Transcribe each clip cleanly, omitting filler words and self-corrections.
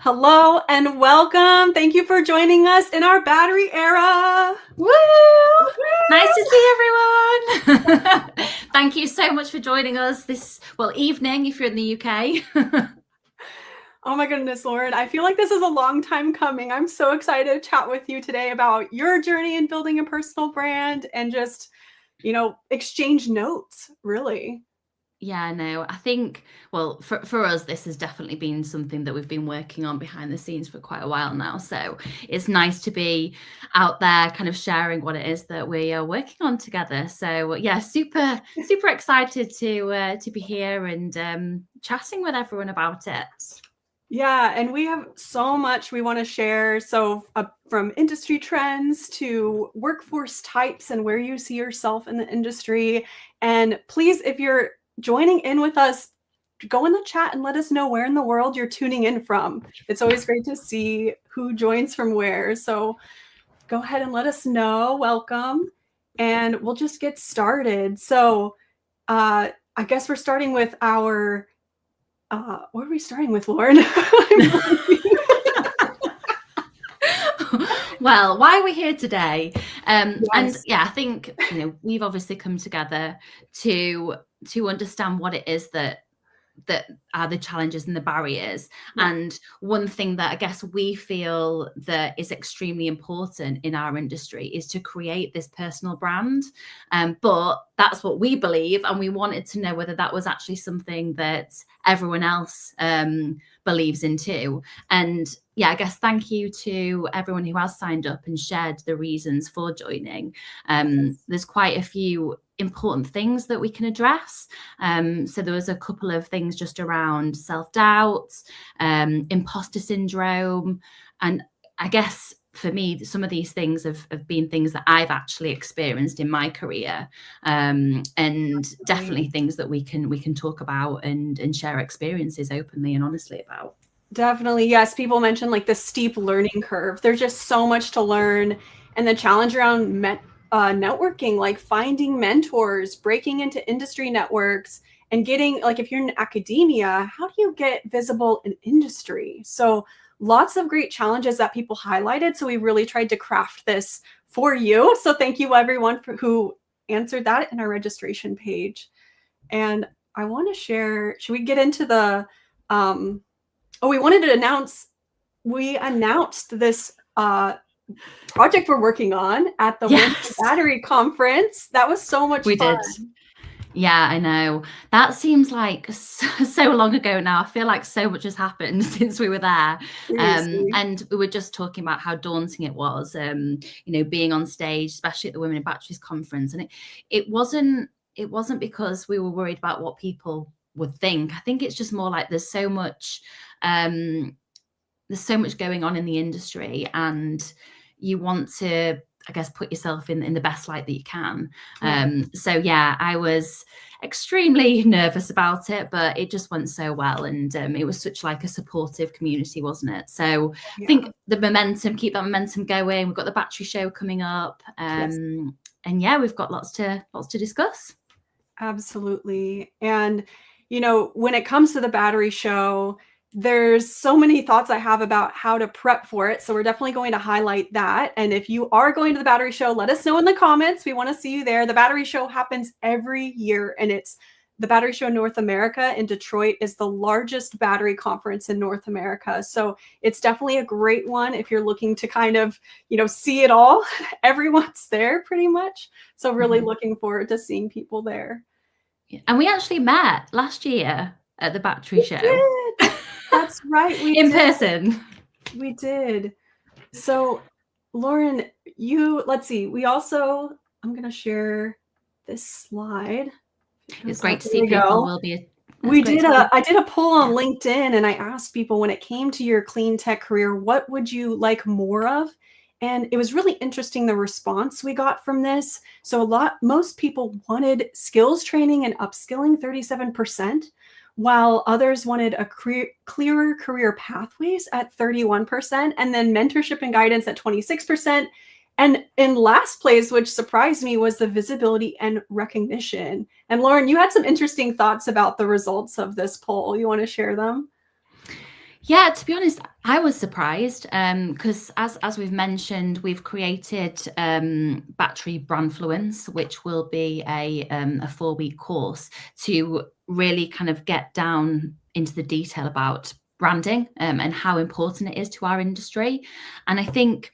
Hello and welcome. Thank you for joining us in our battery era. Woo! Nice to see everyone. Thank you so much for joining us this evening if you're in the UK. Oh my goodness, Lauren. I feel like this is a long time coming. I'm so excited to chat with you today about your journey in building a personal brand and just, exchange notes, really. Yeah, no, I think, for us, this has definitely been something that we've been working on behind the scenes for quite a while now. So it's nice to be out there kind of sharing what it is that we are working on together. So yeah, super excited to be here and chatting with everyone about it. Yeah, and we have so much we want to share. So from industry trends to workforce types and where you see yourself in the industry. And please, if you're joining in with us, go in the chat and let us know where in the world you're tuning in from. It's always great to see who joins from where. So go ahead and let us know. Welcome. And we'll just get started. So I guess we're starting with our what are we starting with, Lauren? Well, why are we here today? Yes. And yeah, I think we've obviously come together to understand what it is that are the challenges and the barriers. Yeah. And one thing that I guess we feel that is extremely important in our industry is to create this personal brand. But that's what we believe, and we wanted to know whether that was actually something that everyone else believes in too. And yeah, I guess thank you to everyone who has signed up and shared the reasons for joining. There's quite a few important things that we can address. So there was a couple of things just around self-doubt, imposter syndrome, and I guess for me, some of these things have been things that I've actually experienced in my career, and definitely things that we can talk about and share experiences openly and honestly about. Definitely, yes. People mention like the steep learning curve. There's just so much to learn, and the challenge around networking, like finding mentors, breaking into industry networks, and getting, like, if you're in academia, how do you get visible in industry? So lots of great challenges that people highlighted. So we really tried to craft this for you. So thank you everyone who answered that in our registration page. And I want to share, should we get into the, we wanted to announce, we announced this project we're working on at the Yes. Battery Conference. That was so much fun. Did. Yeah, I know. That seems like so long ago now. I feel like so much has happened since we were there. And we were just talking about how daunting it was, being on stage, especially at the Women in Batteries conference. And it wasn't because we were worried about what people would think. I think it's just more like there's so much going on in the industry, and you want to, I guess, put yourself in the best light that you can. So yeah, I was extremely nervous about it, but it just went so well, and it was such like a supportive community, wasn't it? So I think keep that momentum going. We've got the battery show coming up, and yeah, we've got lots to discuss. Absolutely. And when it comes to the battery show, there's so many thoughts I have about how to prep for it. So we're definitely going to highlight that. And if you are going to the battery show, let us know in the comments. We want to see you there. The battery show happens every year, and it's the Battery Show North America in Detroit is the largest battery conference in North America. So it's definitely a great one if you're looking to kind of, see it all. Everyone's there pretty much. So really looking forward to seeing people there. And we actually met last year at the battery show. That's right. In person. We did. So Lauren, let's see. I'm going to share this slide. It's great to see people will be. I did a poll on LinkedIn, and I asked people, when it came to your clean tech career, what would you like more of? And it was really interesting, the response we got from this. So most people wanted skills training and upskilling, 37%, while others wanted a clearer career pathways at 31%, and then mentorship and guidance at 26%. And in last place, which surprised me, was the visibility and recognition. And Lauren, you had some interesting thoughts about the results of this poll. You want to share them? Yeah, to be honest, I was surprised because as we've mentioned, we've created Battery Brandfluence, which will be a 4-week course to really kind of get down into the detail about branding and how important it is to our industry. And I think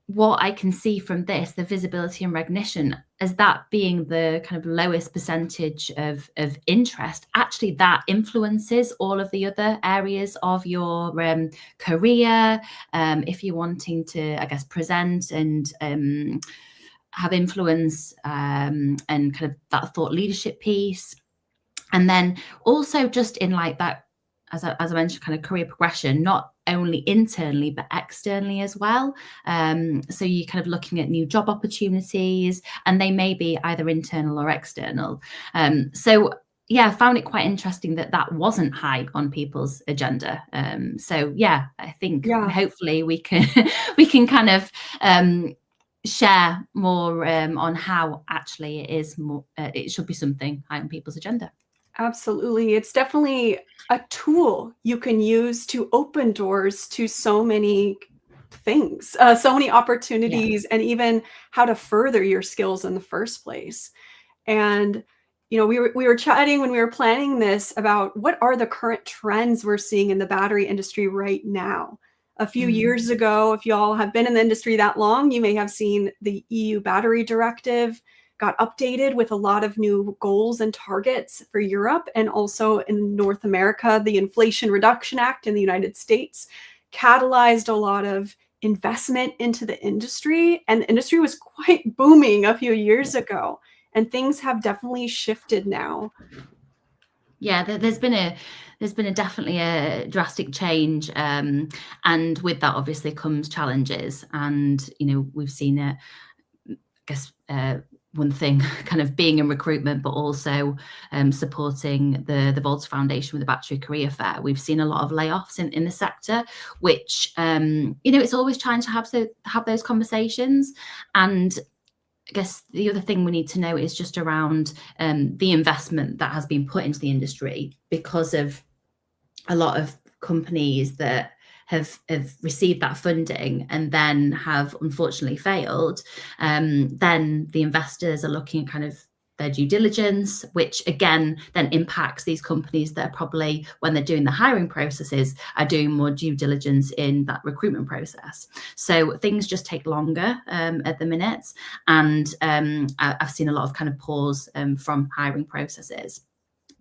what I can see from this, the visibility and recognition, as that being the kind of lowest percentage of interest, actually that influences all of the other areas of your career. If you're wanting to, I guess, present and have influence and kind of that thought leadership piece. And then also just in like that, as I mentioned, kind of career progression, not only internally, but externally as well. So you're kind of looking at new job opportunities, and they may be either internal or external. So yeah, I found it quite interesting that that wasn't high on people's agenda. So yeah, I think Yeah. hopefully we can kind of share more on how actually it is more, it should be something high on people's agenda. Absolutely. It's definitely a tool you can use to open doors to so many things, so many Yeah. opportunities, and even how to further your skills in the first place. And we were chatting when we were planning this about what are the current trends we're seeing in the battery industry right now. A few Mm. years ago, if y'all have been in the industry that long, you may have seen the EU battery directive got updated with a lot of new goals and targets for Europe, and also in North America, the Inflation Reduction Act in the United States catalyzed a lot of investment into the industry, and the industry was quite booming a few years ago, and things have definitely shifted now. Yeah, there's been a definitely a drastic change, and with that obviously comes challenges. And we've seen it. I guess one thing kind of being in recruitment, but also supporting the Volta Foundation with the Battery Career Fair. We've seen a lot of layoffs in the sector, which it's always trying to have those conversations. And I guess the other thing we need to know is just around the investment that has been put into the industry, because of a lot of companies that have received that funding and then have unfortunately failed. Then the investors are looking at kind of their due diligence, which again then impacts these companies that are probably, when they're doing the hiring processes, are doing more due diligence in that recruitment process. So things just take longer at the minute, and I've seen a lot of kind of pause from hiring processes.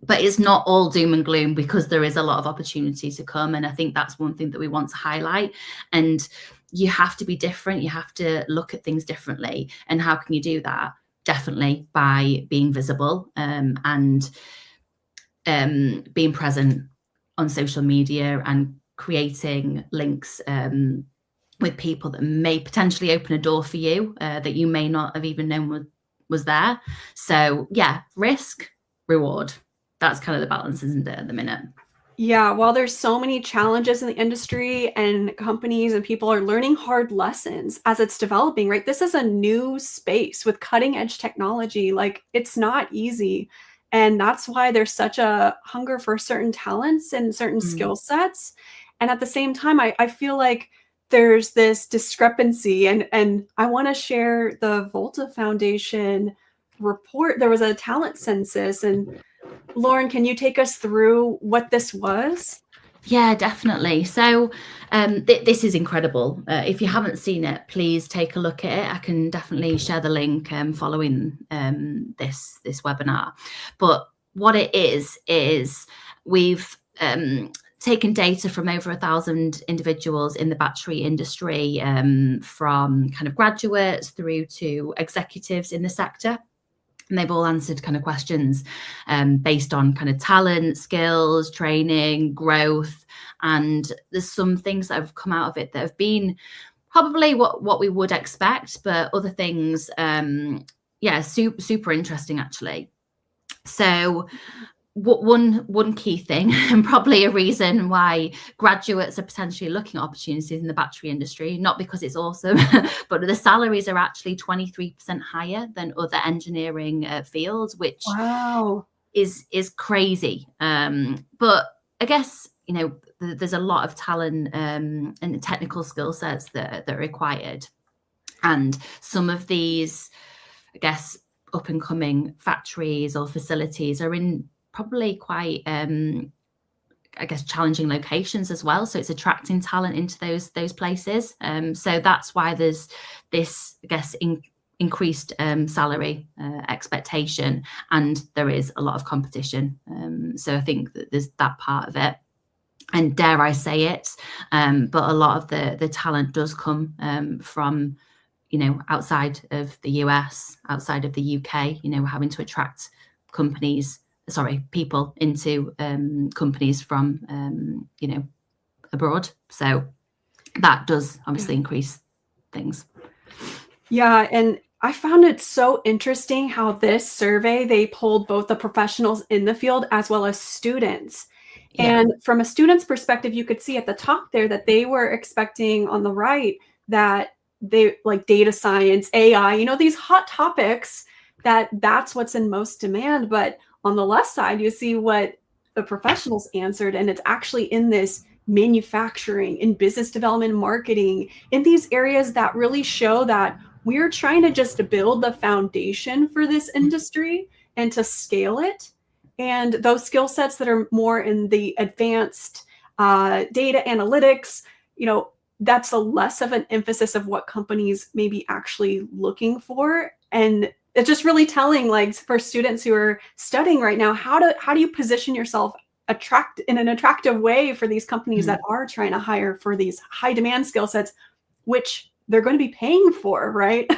But it's not all doom and gloom, because there is a lot of opportunity to come. And I think that's one thing that we want to highlight. And you have to be different. You have to look at things differently. And how can you do that? Definitely by being visible and being present on social media and creating links with people that may potentially open a door for you that you may not have even known was there. So yeah, risk, reward. That's kind of the balance, isn't it, at the minute? Yeah, while there's so many challenges in the industry, and companies and people are learning hard lessons as it's developing, right? This is a new space with cutting edge technology. Like, it's not easy. And that's why there's such a hunger for certain talents and certain Mm. skill sets. And at the same time, I feel like there's this discrepancy. And I want to share the Volta Foundation report. There was a talent census, and Lauren, can you take us through what this was? Yeah, definitely. So this is incredible. If you haven't seen it, please take a look at it. I can definitely share the link following this webinar. But what it is we've taken data from over 1,000 individuals in the battery industry, from kind of graduates through to executives in the sector. And they've all answered kind of questions based on kind of talent, skills, training, growth. And there's some things that have come out of it that have been probably what we would expect, but other things, yeah, super interesting, actually. So one key thing, and probably a reason why graduates are potentially looking at opportunities in the battery industry, not because it's awesome, but the salaries are actually 23% higher than other engineering fields, which Wow. is crazy. But I guess, there's a lot of talent and technical skill sets that are required. And some of these, I guess, up and coming factories or facilities are in probably quite, I guess, challenging locations as well. So it's attracting talent into those places. So that's why there's this, I guess, increased salary expectation, and there is a lot of competition. So I think that there's that part of it. And dare I say it, but a lot of the talent does come from, outside of the US, outside of the UK. We're having to attract people into companies from, abroad. So that does obviously increase things. Yeah, and I found it so interesting how this survey, they polled both the professionals in the field as well as students. Yeah. And from a student's perspective, you could see at the top there that they were expecting on the right that they like data science, AI, these hot topics, that's what's in most demand. But on the left side, you see what the professionals answered, and it's actually in this manufacturing, in business development, marketing, in these areas that really show that we're trying to just build the foundation for this industry and to scale it. And those skill sets that are more in the advanced data analytics, that's a less of an emphasis of what companies may be actually looking for. And it's just really telling, like, for students who are studying right now, how do you position yourself in an attractive way for these companies that are trying to hire for these high demand skill sets, which they're going to be paying for, right?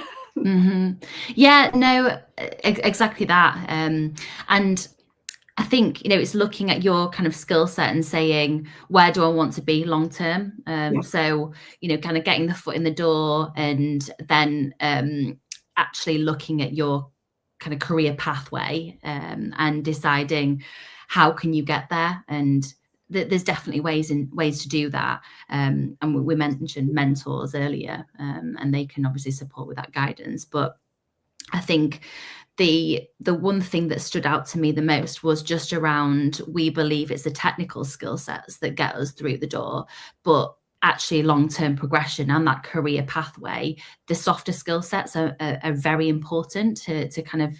Yeah, no, exactly that. And I think, it's looking at your kind of skill set and saying, where do I want to be long term? So, kind of getting the foot in the door, and then actually looking at your kind of career pathway and deciding how can you get there. And there's definitely ways to do that. And we mentioned mentors earlier, and they can obviously support with that guidance. But I think the one thing that stood out to me the most was just around, we believe it's the technical skill sets that get us through the door, but actually long-term progression and that career pathway, the softer skill sets are very important to kind of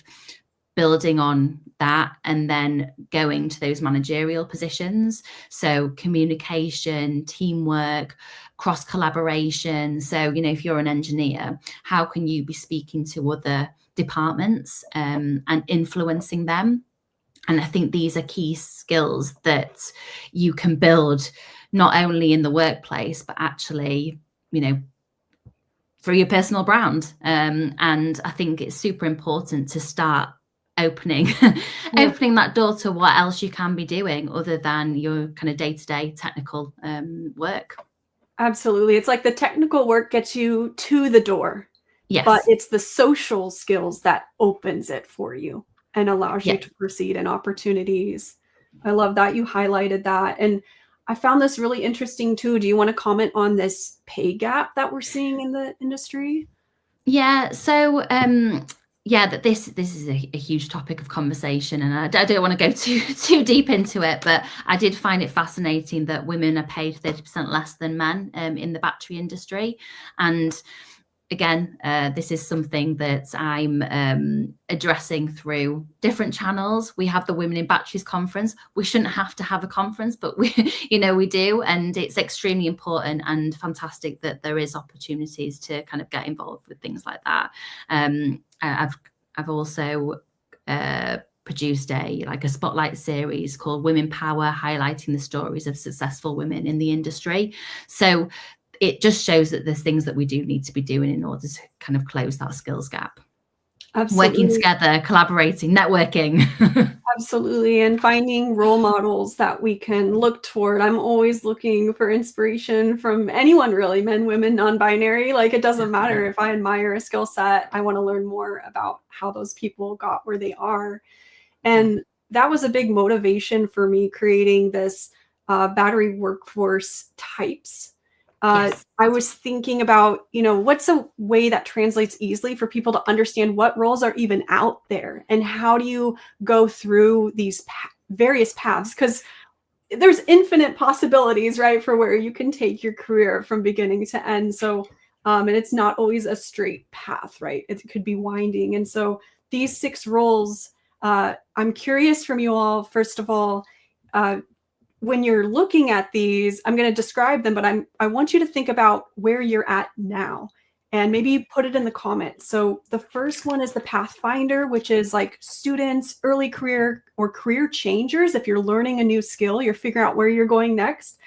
building on that and then going to those managerial positions. So communication, teamwork, cross collaboration. So, if you're an engineer, how can you be speaking to other departments and influencing them? And I think these are key skills that you can build not only in the workplace, but actually, through your personal brand. And I think it's super important to start opening that door to what else you can be doing other than your kind of day-to-day technical work. Absolutely. It's like the technical work gets you to the door. Yes. But it's the social skills that opens it for you and allows you to proceed in opportunities. I love that you highlighted that. And I found this really interesting too. Do you want to comment on this pay gap that we're seeing in the industry? Yeah. So, that this is a huge topic of conversation, and I don't want to go too deep into it, but I did find it fascinating that women are paid 30% less than men in the battery industry. And again, this is something that I'm addressing through different channels. We have the Women in Batteries conference. We shouldn't have to have a conference, but we do. And it's extremely important and fantastic that there is opportunities to kind of get involved with things like that. I've also produced a spotlight series called Women Power, highlighting the stories of successful women in the industry. So it just shows that there's things that we do need to be doing in order to kind of close that skills gap. Absolutely. Working together, collaborating, networking. Absolutely. And finding role models that we can look toward. I'm always looking for inspiration from anyone, really, men, women, non-binary. Like, it doesn't matter if I admire a skill set. I want to learn more about how those people got where they are. And that was a big motivation for me creating this battery workforce types. Yes. I was thinking about, what's a way that translates easily for people to understand what roles are even out there, and how do you go through these various paths? Because there's infinite possibilities, right, for where you can take your career from beginning to end. So, and it's not always a straight path, right? It could be winding. And so these 6 roles, I'm curious from you all, first of all, when you're looking at these, I'm going to describe them, but I want you to think about where you're at now and maybe put it in the comments. So the first one is the Pathfinder, which is like students, early career or career changers. If you're learning a new skill, you're figuring out where you're going next.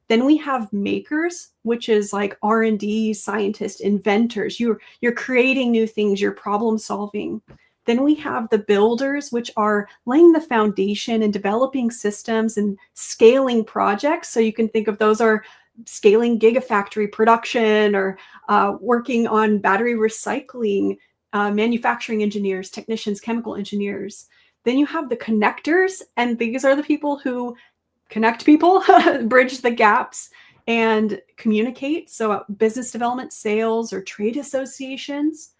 Then we have makers, which is like R&D scientists, inventors. You're creating new things, you're problem solving. Then we have the builders, which are laying the foundation and developing systems and scaling projects. So you can think of those are scaling gigafactory production or working on battery recycling, manufacturing engineers, technicians, chemical engineers. Then you have the connectors, and these are the people who connect people, bridge the gaps, and communicate. So business development, sales, or trade associations.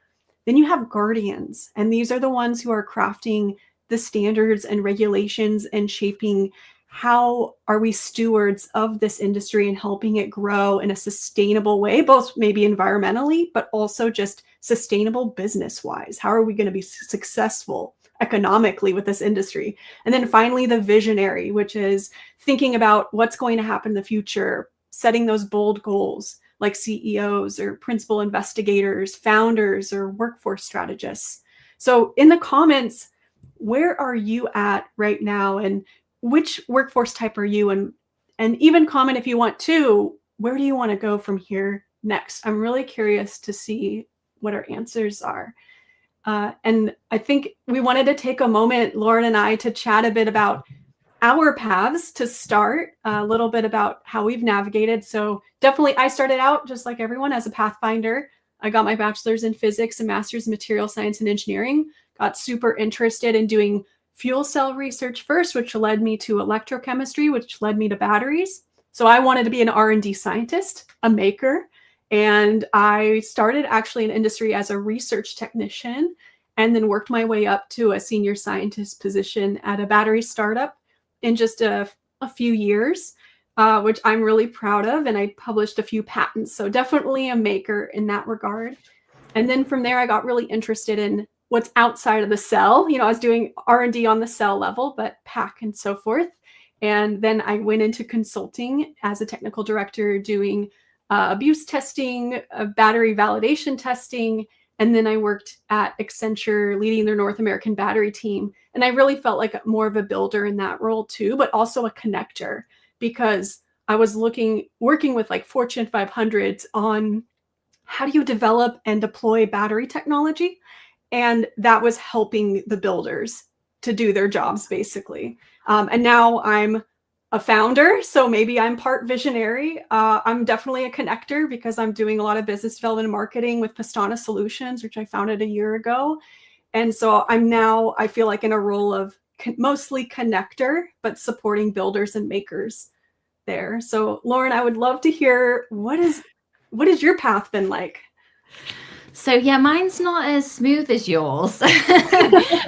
Then you have guardians, and these are the ones who are crafting the standards and regulations and shaping how are we stewards of this industry and helping it grow in a sustainable way, both maybe environmentally, but also just sustainable business-wise. How are we going to be successful economically with this industry? And then finally, the visionary, which is thinking about what's going to happen in the future, setting those bold goals, like CEOs or principal investigators, founders, or workforce strategists. So in the comments, where are you at right now, and which workforce type are you? And even comment if you want to, where do you want to go from here next? I'm really curious to see what our answers are. And I think we wanted to take a moment, Lauren and I, to chat a bit about our paths to start, a little bit about how we've navigated. So definitely I started out just like everyone as a Pathfinder. I got my bachelor's in physics and master's in material science and engineering, got super interested in doing fuel cell research first, which led me to electrochemistry, which led me to batteries. So I wanted to be an R&D scientist, a maker. And I started actually in industry as a research technician and then worked my way up to a senior scientist position at a battery startup in just a few years, which I'm really proud of. And I published a few patents. So definitely a maker in that regard. And then from there, I got really interested in what's outside of the cell. You know, I was doing R&D on the cell level, but pack and so forth. And then I went into consulting as a technical director doing abuse testing, battery validation testing. And then I worked at Accenture leading their North American battery team. And I really felt like more of a builder in that role too, but also a connector, because I was working with like Fortune 500s on how do you develop and deploy battery technology? And that was helping the builders to do their jobs basically. And now I'm a founder, so maybe I'm part visionary. I'm definitely a connector because I'm doing a lot of business development and marketing with Pastana Solutions, which I founded a year ago. And so I'm now, I feel like, in a role of mostly connector, but supporting builders and makers there. So Lauren, I would love to hear what has your path been like? So yeah, mine's not as smooth as yours.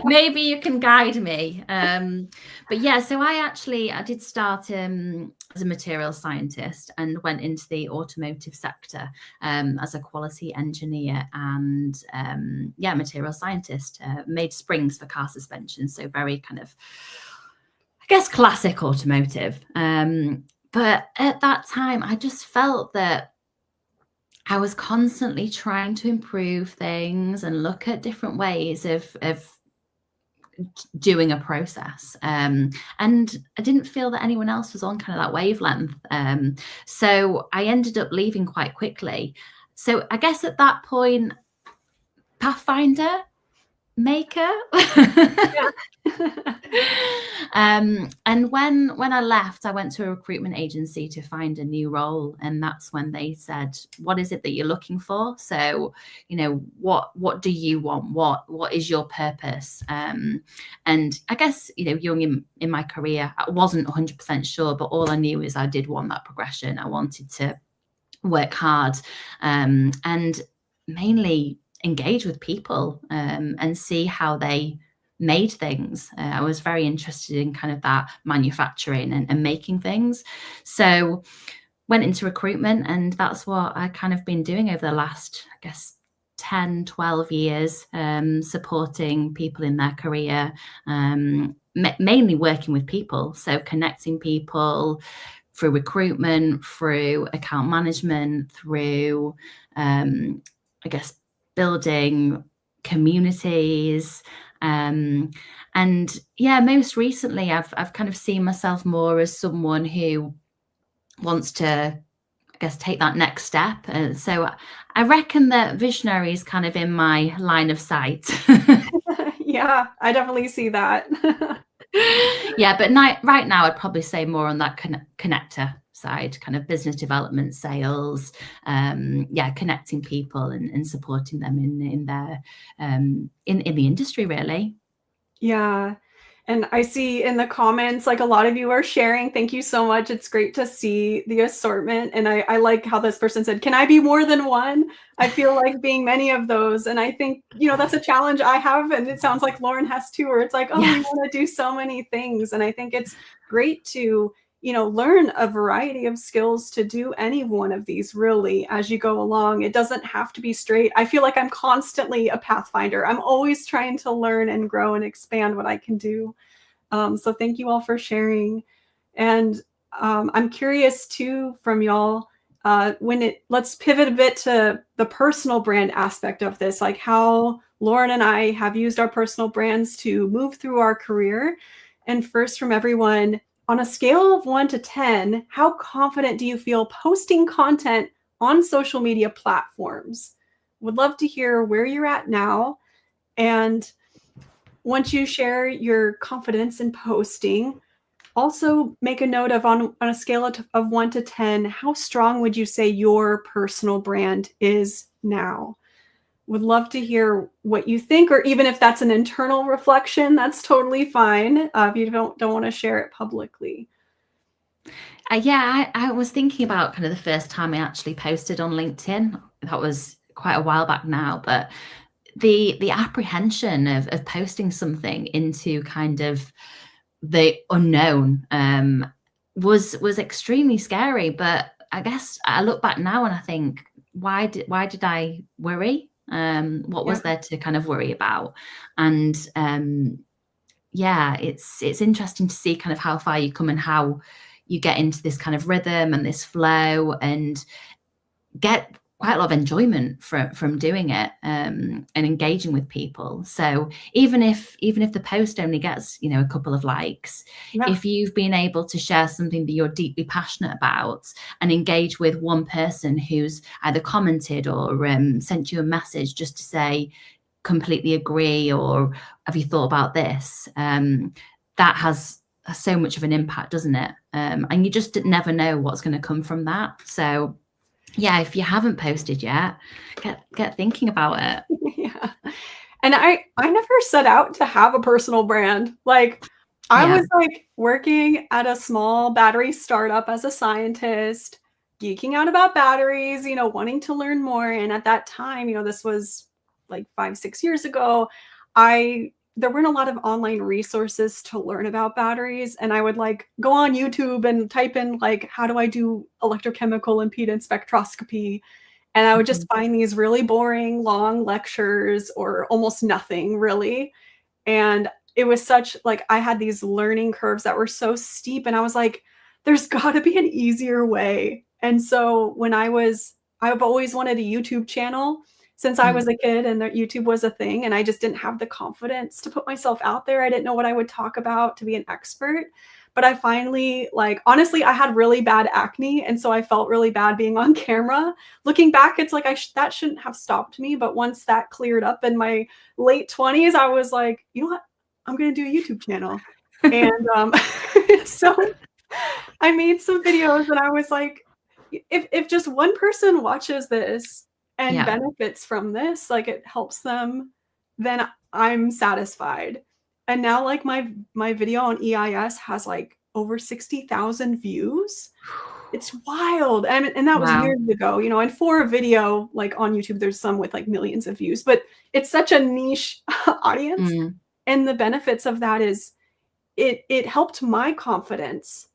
Maybe you can guide me. But yeah, so I did start as a materials scientist and went into the automotive sector as a quality engineer and material scientist. Made springs for car suspension, so very kind of, I guess, classic automotive. But at that time, I just felt that I was constantly trying to improve things and look at different ways of doing a process. And I didn't feel that anyone else was on kind of that wavelength. So I ended up leaving quite quickly. So I guess at that point, Pathfinder, maker. Yeah. And when I left, I went to a recruitment agency to find a new role, and that's when they said, "What is it that you're looking for? So, you know, what do you want? What is your purpose?" And I guess, you know, young in my career, I wasn't 100% sure, but all I knew is I did want that progression. I wanted to work hard, and mainly engage with people and see how they made things. I was very interested in kind of that manufacturing and making things. So went into recruitment, and that's what I kind of been doing over the last, I guess, 10, 12 years, supporting people in their career, mainly working with people. So connecting people through recruitment, through account management, through, I guess, building communities. And yeah, most recently, I've kind of seen myself more as someone who wants to, I guess, take that next step. And so I reckon that visionary is kind of in my line of sight. Yeah, I definitely see that. Yeah, but right now I'd probably say more on that connector side, kind of business development, sales, yeah, connecting people and supporting them in their in the industry, really. Yeah. And I see in the comments, like a lot of you are sharing. Thank you so much. It's great to see the assortment. And I like how this person said, can I be more than one? I feel like being many of those. And I think, that's a challenge I have. And it sounds like Lauren has too, where it's like, oh, we want to do so many things. And I think it's great to, learn a variety of skills to do any one of these really as you go along. It doesn't have to be straight. I feel like I'm constantly a pathfinder. I'm always trying to learn and grow and expand what I can do. So thank you all for sharing. And I'm curious too from y'all, let's pivot a bit to the personal brand aspect of this, like how Lauren and I have used our personal brands to move through our career. And first from everyone, on a scale of 1 to 10, how confident do you feel posting content on social media platforms? Would love to hear where you're at now. And once you share your confidence in posting, also make a note of on a scale of 1 to 10, how strong would you say your personal brand is now? Would love to hear what you think, or even if that's an internal reflection, that's totally fine. If you don't want to share it publicly. Yeah, I was thinking about kind of the first time I actually posted on LinkedIn. That was quite a while back now, but the apprehension of posting something into kind of the unknown was extremely scary. But I guess I look back now and I think, why did I worry? What was there to kind of worry about? And yeah, it's interesting to see kind of how far you come and how you get into this kind of rhythm and this flow and get quite a lot of enjoyment from doing it, and engaging with people. So even if the post only gets, a couple of likes, if you've been able to share something that you're deeply passionate about and engage with one person who's either commented or sent you a message just to say, completely agree, or have you thought about this, that has so much of an impact, doesn't it? And you just never know what's going to come from that. So yeah, if you haven't posted yet, get thinking about it. Yeah. And I never set out to have a personal brand. Like I was like working at a small battery startup as a scientist, geeking out about batteries, wanting to learn more. And at that time, this was like 5-6 years ago, there weren't a lot of online resources to learn about batteries. And I would like go on YouTube and type in like, how do I do electrochemical impedance spectroscopy? And I would just find these really boring, long lectures or almost nothing really. And it was such like, I had these learning curves that were so steep. And I was like, there's gotta be an easier way. And so I've always wanted a YouTube channel since I was a kid, and that YouTube was a thing, and I just didn't have the confidence to put myself out there. I didn't know what I would talk about to be an expert. But I finally, like, honestly, I had really bad acne, and so I felt really bad being on camera. Looking back, it's like that shouldn't have stopped me. But once that cleared up in my late 20s, I was like, you know what? I'm going to do a YouTube channel. And so I made some videos, and I was like, if just one person watches this and benefits from this, like it helps them, then I'm satisfied. And now like my video on EIS has like over 60,000 views. It's wild. And that was years ago, and for a video like on YouTube, there's some with like millions of views, but it's such a niche audience. And the benefits of that is it helped my confidence.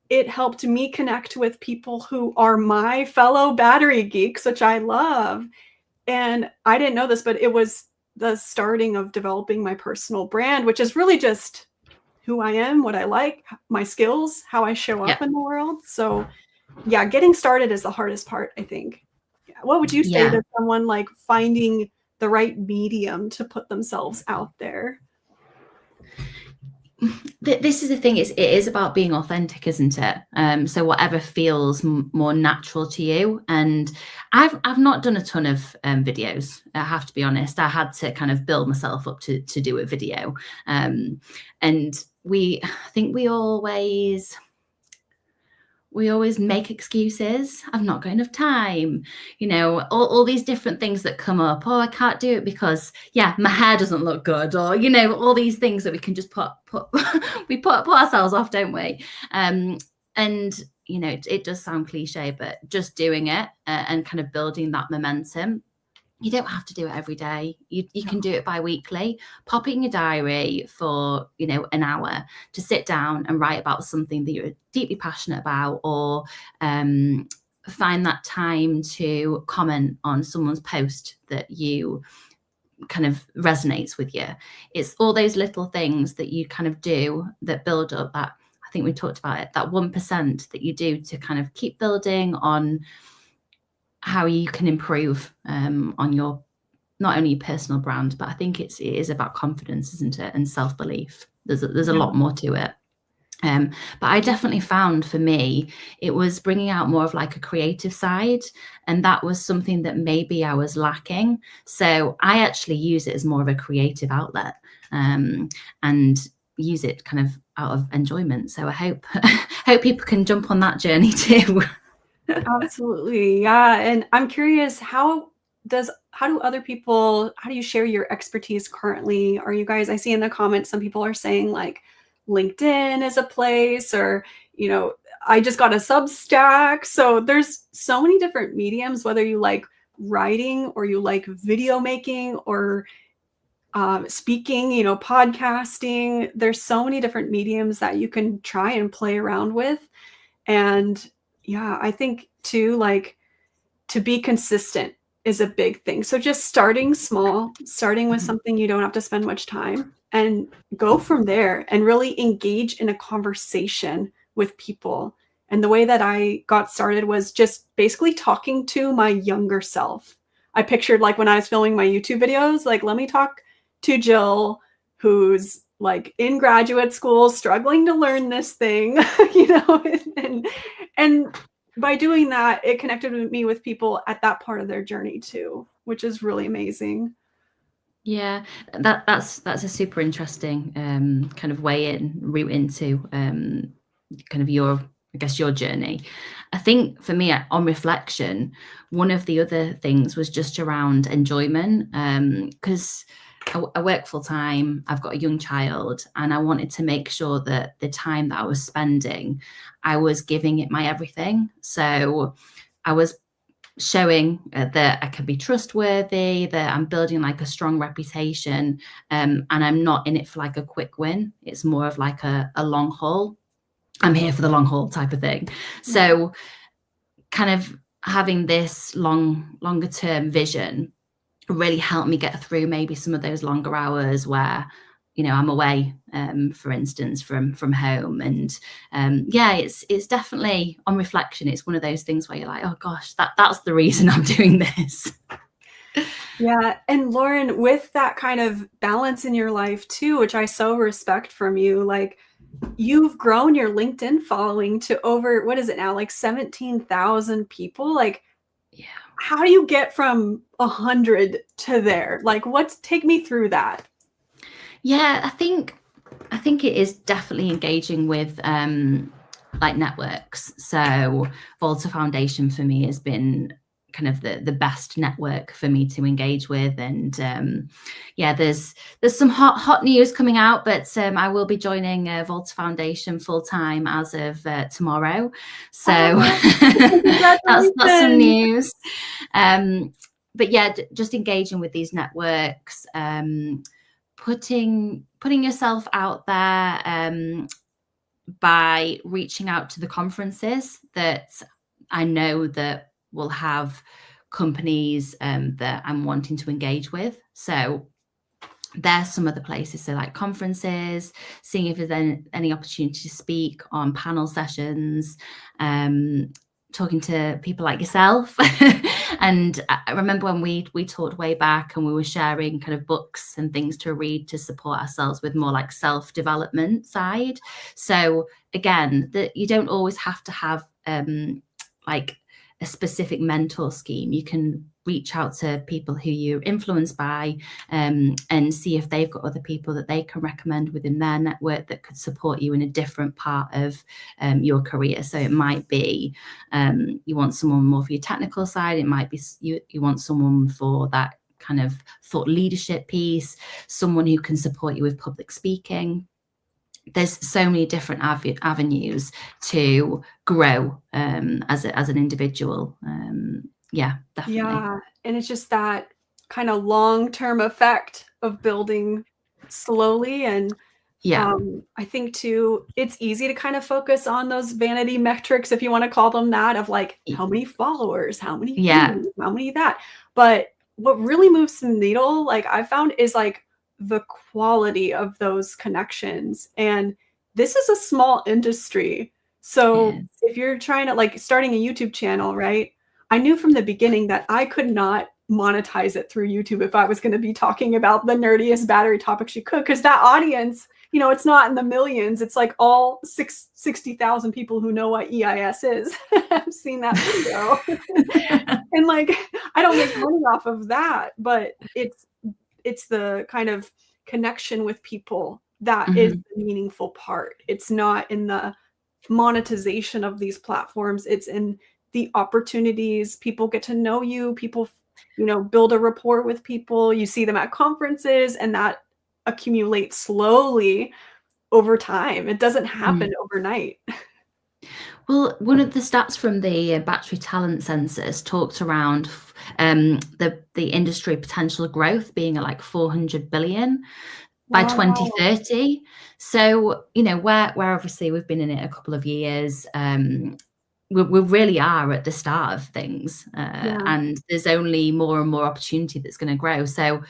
It helped me connect with people who are my fellow battery geeks, which I love. And I didn't know this, but it was the starting of developing my personal brand, which is really just who I am, what I like, my skills, how I show up in the world. So yeah, getting started is the hardest part, I think. Yeah. What would you say to someone like finding the right medium to put themselves out there? This is the thing, it is about being authentic, isn't it? So whatever feels more natural to you. And I've not done a ton of videos, I have to be honest. I had to kind of build myself up to do a video. And I think we always make excuses. I've not got enough time, all these different things that come up. Oh, I can't do it because my hair doesn't look good, or all these things that we can just put ourselves off, don't we? And it does sound cliche, but just doing it and kind of building that momentum. You don't have to do it every day. You can do it bi-weekly. Pop it in your diary for, an hour to sit down and write about something that you're deeply passionate about, or find that time to comment on someone's post that you kind of resonates with you. It's all those little things that you kind of do that build up that, I think we talked about it, that 1% that you do to kind of keep building on how you can improve on your, not only your personal brand, but I think it is about confidence, isn't it? And self-belief. There's a lot more to it. But I definitely found, for me, it was bringing out more of like a creative side, and that was something that maybe I was lacking. So I actually use it as more of a creative outlet, and use it kind of out of enjoyment. So I hope people can jump on that journey too. Absolutely. Yeah. And I'm curious, how do you share your expertise currently? Are you guys, I see in the comments, some people are saying like LinkedIn is a place, or, I just got a Substack. So there's so many different mediums, whether you like writing or you like video making or speaking, podcasting. There's so many different mediums that you can try and play around with. And yeah, I think too, like, to be consistent is a big thing. So just starting small, starting with something you don't have to spend much time, and go from there and really engage in a conversation with people. And the way that I got started was just basically talking to my younger self. I pictured like when I was filming my YouTube videos, like, let me talk to Jill, who's like in graduate school, struggling to learn this thing, and by doing that, it connected me with people at that part of their journey too, which is really amazing. Yeah, that's a super interesting kind of route into kind of your journey. I think for me, on reflection, one of the other things was just around enjoyment, because I work full time, I've got a young child, and I wanted to make sure that the time that I was spending, I was giving it my everything. So I was showing that I can be trustworthy, that I'm building like a strong reputation, and I'm not in it for like a quick win. It's more of like a long haul. I'm here for the long haul type of thing. So kind of having this longer term vision really helped me get through maybe some of those longer hours where, I'm away, for instance, from home. And it's definitely, on reflection, it's one of those things where you're like, oh gosh, that's the reason I'm doing this. Yeah. And Lauren, with that kind of balance in your life too, which I so respect from you, like, you've grown your LinkedIn following to over, what is it now? Like 17,000 people. Like, how do you get from 100 to there? Like, take me through that. Yeah, I think it is definitely engaging with like networks. So Volta Foundation for me has been kind of the best network for me to engage with. And there's some hot news coming out, but I will be joining Volta Foundation full time as of tomorrow. So that's some news. But yeah, just engaging with these networks, putting yourself out there by reaching out to the conferences that I know that will have companies that I'm wanting to engage with. So there's some other places, so like conferences, seeing if there's any opportunity to speak on panel sessions, talking to people like yourself. And I remember when we talked way back and we were sharing kind of books and things to read to support ourselves with more like self-development side. So again, that you don't always have to have like a specific mentor scheme. You can reach out to people who you're influenced by and see if they've got other people that they can recommend within their network that could support you in a different part of your career. So it might be you want someone more for your technical side. It might be you want someone for that kind of thought leadership piece, someone who can support you with public speaking. There's so many different avenues to grow as an individual. Yeah, definitely. Yeah. And it's just that kind of long-term effect of building slowly. And yeah, I think too, it's easy to kind of focus on those vanity metrics, if you want to call them that, of like how many followers, how many views, how many that. But what really moves the needle, like I found, is like the quality of those connections. And this is a small industry. So if you're trying to like starting a YouTube channel, right? I knew from the beginning that I could not monetize it through YouTube if I was going to be talking about the nerdiest battery topics you could, because that audience, you know, it's not in the millions. It's like all 60,000 people who know what EIS is. I've seen that video. And like, I don't make money off of that, but it's the kind of connection with people that is the meaningful part. It's not in the monetization of these platforms. It's in the opportunities. People get to know you. People, you know, build a rapport with people. You see them at conferences, and that accumulates slowly over time. It doesn't happen overnight. Well, one of the stats from the Battery Talent Census talks around the industry potential growth being at like 400 billion by 2030. So, you know, where obviously we've been in it a couple of years, we really are at the start of things, and there's only more and more opportunity that's going to grow. So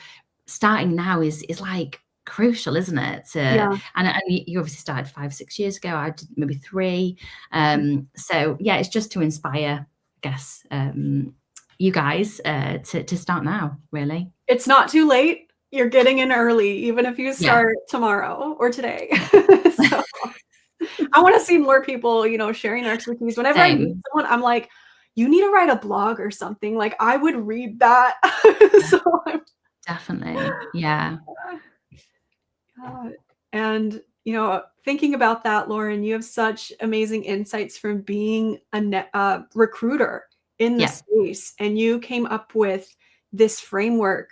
starting now is like crucial, isn't it? And you obviously started 5-6 years ago. I did maybe 3. So yeah, it's just to inspire, I guess, you guys to start now, really. It's not too late. You're getting in early, even if you start tomorrow or today. So I want to see more people, you know, sharing their expertise. Whenever I meet someone, I'm like, you need to write a blog or something. Like I would read that. So definitely. Yeah. And, you know, thinking about that, Lauren, you have such amazing insights from being a recruiter in the space. And you came up with this framework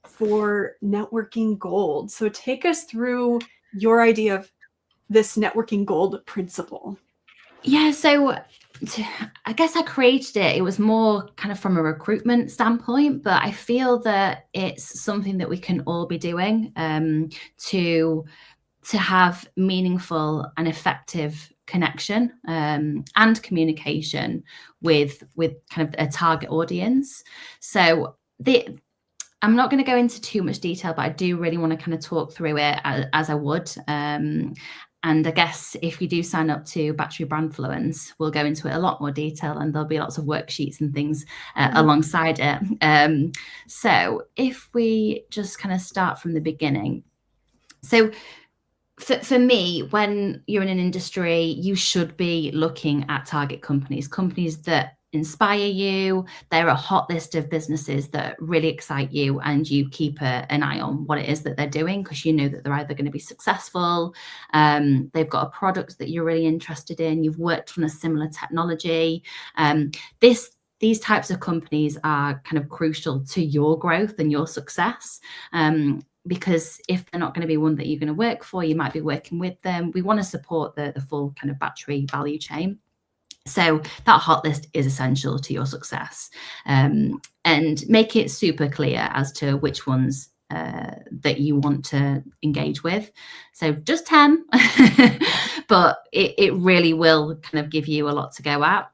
for networking gold. So take us through your idea of this networking gold principle. Yeah, so I guess I created it. It was more kind of from a recruitment standpoint, but I feel that it's something that we can all be doing to have meaningful and effective connection and communication with kind of a target audience. So I'm not going to go into too much detail, but I do really want to kind of talk through it as I would. And I guess if you do sign up to Battery Brandfluence, we'll go into it a lot more detail, and there'll be lots of worksheets and things alongside it. So if we just kind of start from the beginning. So for me, when you're in an industry, you should be looking at target companies that inspire you. They're a hot list of businesses that really excite you, and you keep an eye on what it is that they're doing, because you know that they're either going to be successful, they've got a product that you're really interested in, you've worked on a similar technology. These types of companies are kind of crucial to your growth and your success. Because if they're not going to be one that you're going to work for, you might be working with them. We want to support the full kind of battery value chain. So that hot list is essential to your success, and make it super clear as to which ones that you want to engage with. So just 10, but it really will kind of give you a lot to go at.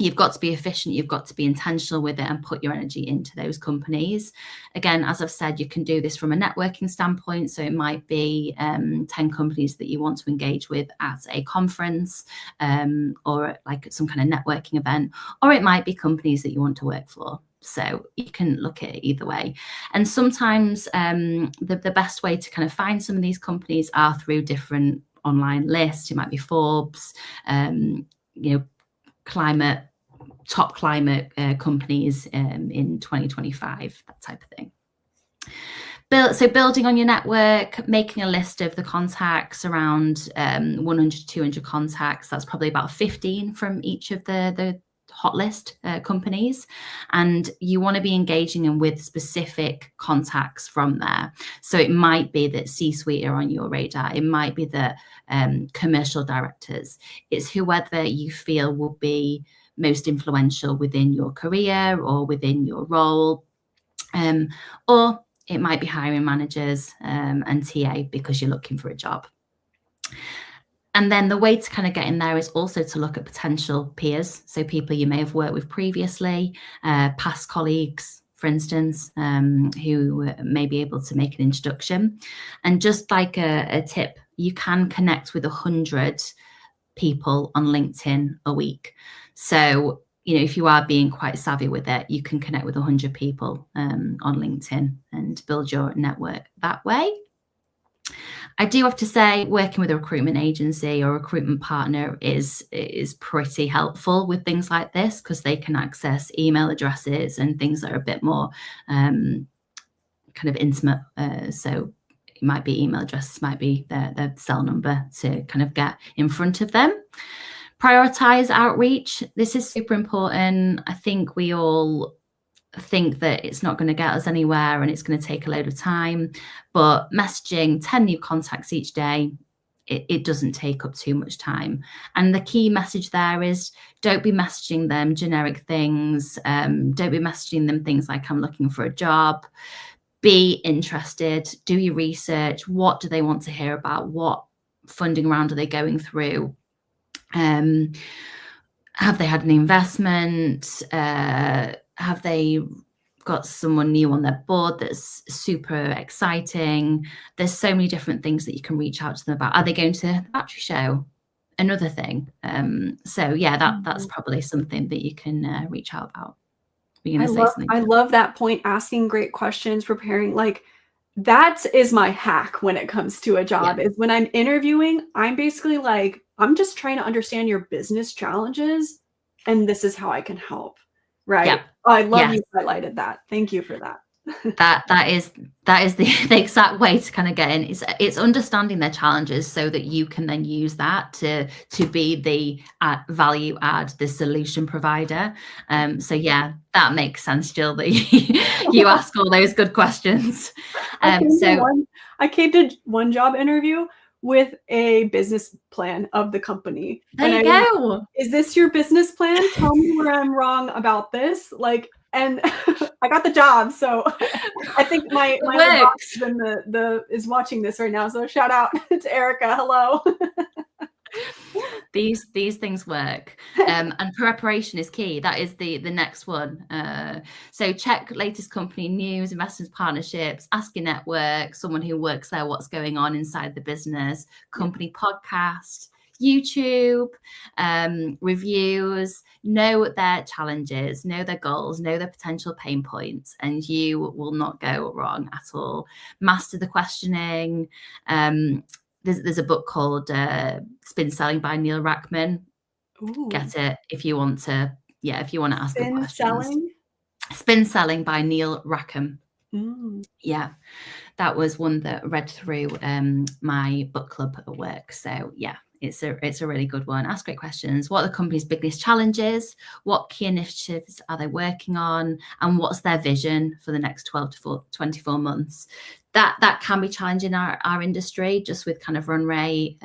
You've got to be efficient, you've got to be intentional with it and put your energy into those companies. Again, as I've said, you can do this from a networking standpoint. So it might be 10 companies that you want to engage with at a conference or like some kind of networking event, or it might be companies that you want to work for. So you can look at it either way. And sometimes the best way to kind of find some of these companies are through different online lists. It might be Forbes, top climate companies in 2025, that type of thing. So building on your network, making a list of the contacts, around 100 to 200 contacts. That's probably about 15 from each of the hot list companies, and you want to be engaging in with specific contacts from there. So it might be that C-suite are on your radar. It might be that commercial directors. It's whoever you feel will be most influential within your career or within your role, or it might be hiring managers and TA because you're looking for a job. And then the way to kind of get in there is also to look at potential peers. So people you may have worked with previously, past colleagues, for instance, who may be able to make an introduction. And just like a tip, you can connect with 100 people on LinkedIn a week. So, if you are being quite savvy with it, you can connect with 100 people on LinkedIn and build your network that way. I do have to say, working with a recruitment agency or recruitment partner is pretty helpful with things like this, because they can access email addresses and things that are a bit more kind of intimate. So it might be email addresses, might be their cell number to kind of get in front of them. Prioritize outreach. This is super important. I think we all think that it's not going to get us anywhere and it's going to take a load of time, but messaging 10 new contacts each day, it doesn't take up too much time. And the key message there is, don't be messaging them generic things. Don't be messaging them things like, I'm looking for a job. Be interested, do your research. What do they want to hear about? What funding round are they going through? Have they had an investment? Have they got someone new on their board that's super exciting? There's so many different things that you can reach out to them about. Are they going to the Battery Show? Another thing. So yeah, that's probably something that you can reach out about. I love that point, asking great questions, preparing. Like, that is my hack when it comes to a job, is when I'm interviewing, I'm basically like, I'm just trying to understand your business challenges, and this is how I can help. Right. Yeah. Oh, I love you highlighted that. Thank you for that. that is the exact way to kind of get in. It's understanding their challenges so that you can then use that to be the value add, the solution provider. So yeah, that makes sense, Jill, that you ask all those good questions. I came to one job interview with a business plan of the company. There you go. Is this your business plan? Tell me where I'm wrong about this. Like, and I got the job. So I think my boss is watching this right now. So shout out to Erica. Hello. These things work, and preparation is key. That is the next one. So check latest company news, investments, partnerships, ask your network, someone who works there, what's going on inside the business, company podcast, YouTube, reviews. Know their challenges, know their goals, know their potential pain points, and you will not go wrong at all. Master the questioning. There's a book called Spin Selling by Neil Rackman. Ooh. Get it if you want to. Yeah, if you want to ask good questions. Spin Selling by Neil Rackham. Yeah, that was one that read through my book club at work. So yeah, it's a really good one. Ask great questions. What are the company's biggest challenges? What key initiatives are they working on? And what's their vision for the next 12 to 24 months? That can be challenging our industry, just with kind of run rate,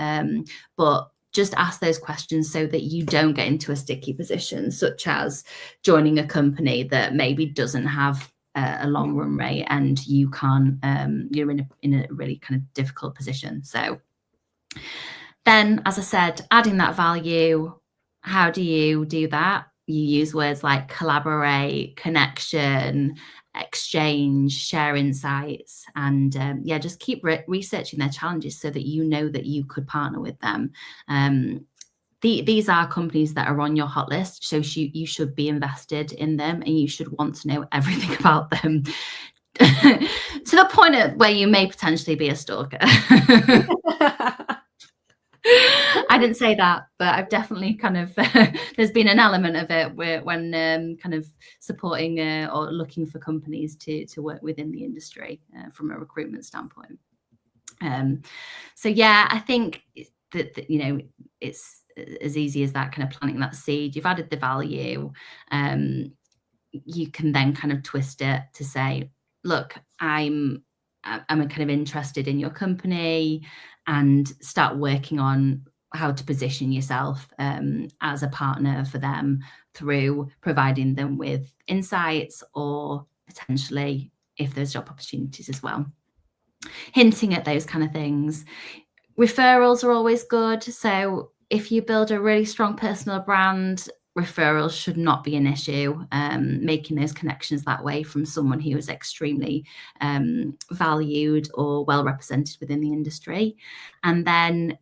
but just ask those questions so that you don't get into a sticky position, such as joining a company that maybe doesn't have a long run rate, and you can't, you're in a really kind of difficult position. So then, as I said, adding that value, how do you do that? You use words like collaborate, connection, exchange, share insights, and just keep researching their challenges so that you know that you could partner with them. These are companies that are on your hot list, so you should be invested in them, and you should want to know everything about them to the point where you may potentially be a stalker. I didn't say that, but I've definitely kind of there's been an element of it when kind of supporting or looking for companies to work within the industry from a recruitment standpoint. So yeah, I think that it's as easy as that, kind of planting that seed. You've added the value. You can then kind of twist it to say, look, I'm kind of interested in your company, and start working on how to position yourself as a partner for them through providing them with insights, or potentially if there's job opportunities as well. Hinting at those kind of things. Referrals are always good. So if you build a really strong personal brand, referrals should not be an issue. Making those connections that way from someone who is extremely valued or well represented within the industry, and then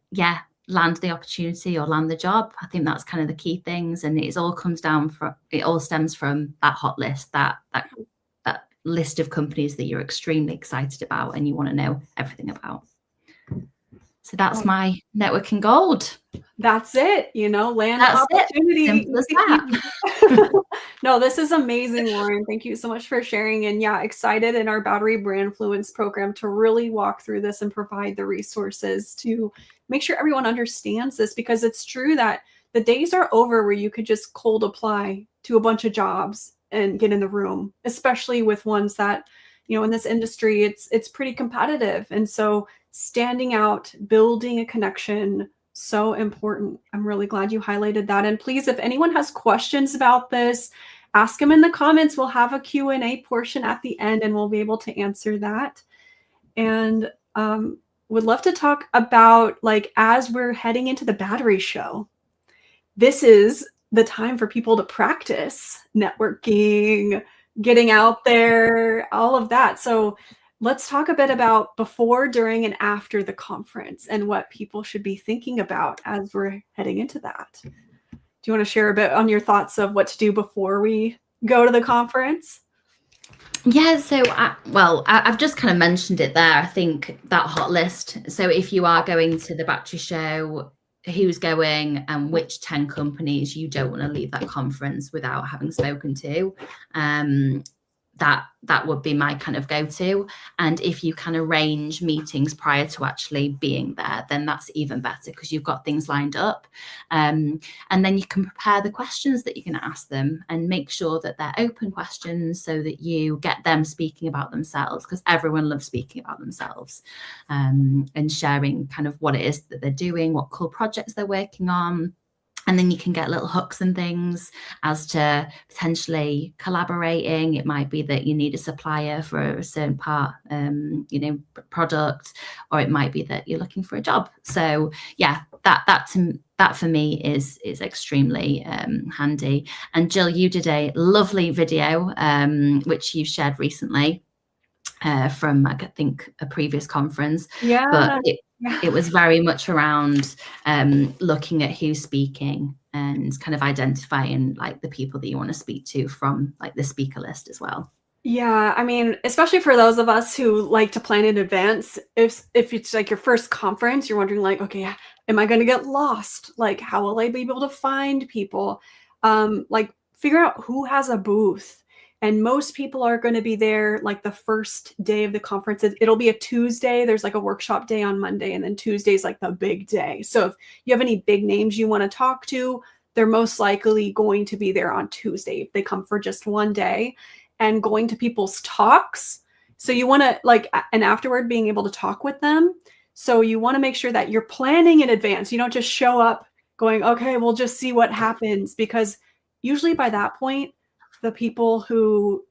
land the opportunity or land the job. I think that's kind of the key things, and it all stems from that hot list, that list of companies that you're extremely excited about and you want to know everything about. So that's my networking gold. That's it, land opportunity. Simple as that. No, this is amazing, Lauren. Thank you so much for sharing. And excited in our Battery Brandfluence program to really walk through this and provide the resources to make sure everyone understands this, because it's true that the days are over where you could just cold apply to a bunch of jobs and get in the room, especially with ones that, in this industry, it's pretty competitive. And so standing out, building a connection, so important. I'm really glad you highlighted that. And please, if anyone has questions about this, ask them in the comments. We'll have a Q&A portion at the end, and we'll be able to answer that. And would love to talk about, as we're heading into the Battery Show, this is the time for people to practice networking, getting out there, all of that. So let's talk a bit about before, during, and after the conference, and what people should be thinking about as we're heading into that. Do you want to share a bit on your thoughts of what to do before we go to the conference? Yeah, so I've just kind of mentioned it there. I think that hot list. So if you are going to the Battery Show, who's going and which 10 companies you don't want to leave that conference without having spoken to. That would be my kind of go-to. And if you can arrange meetings prior to actually being there, then that's even better, because you've got things lined up. And then you can prepare the questions that you're going to ask them, and make sure that they're open questions so that you get them speaking about themselves, because everyone loves speaking about themselves, and sharing kind of what it is that they're doing, what cool projects they're working on. And then you can get little hooks and things as to potentially collaborating. It might be that you need a supplier for a certain part, product, or it might be that you're looking for a job. So yeah, that for me is extremely handy. And Jill, you did a lovely video, which you've shared recently from, I think, a previous conference. Yeah. But it was very much around looking at who's speaking and kind of identifying the people that you want to speak to from the speaker list as well. Yeah, I mean, especially for those of us who like to plan in advance, if it's your first conference, you're wondering okay, am I going to get lost? How will I be able to find people? Figure out who has a booth. And most people are going to be there the first day of the conference. It'll be a Tuesday. There's a workshop day on Monday, and then Tuesday's the big day. So if you have any big names you want to talk to, they're most likely going to be there on Tuesday if they come for just one day. And going to people's talks. So you want to and afterward being able to talk with them. So you want to make sure that you're planning in advance. You don't just show up going, okay, we'll just see what happens, because usually by that point, the people who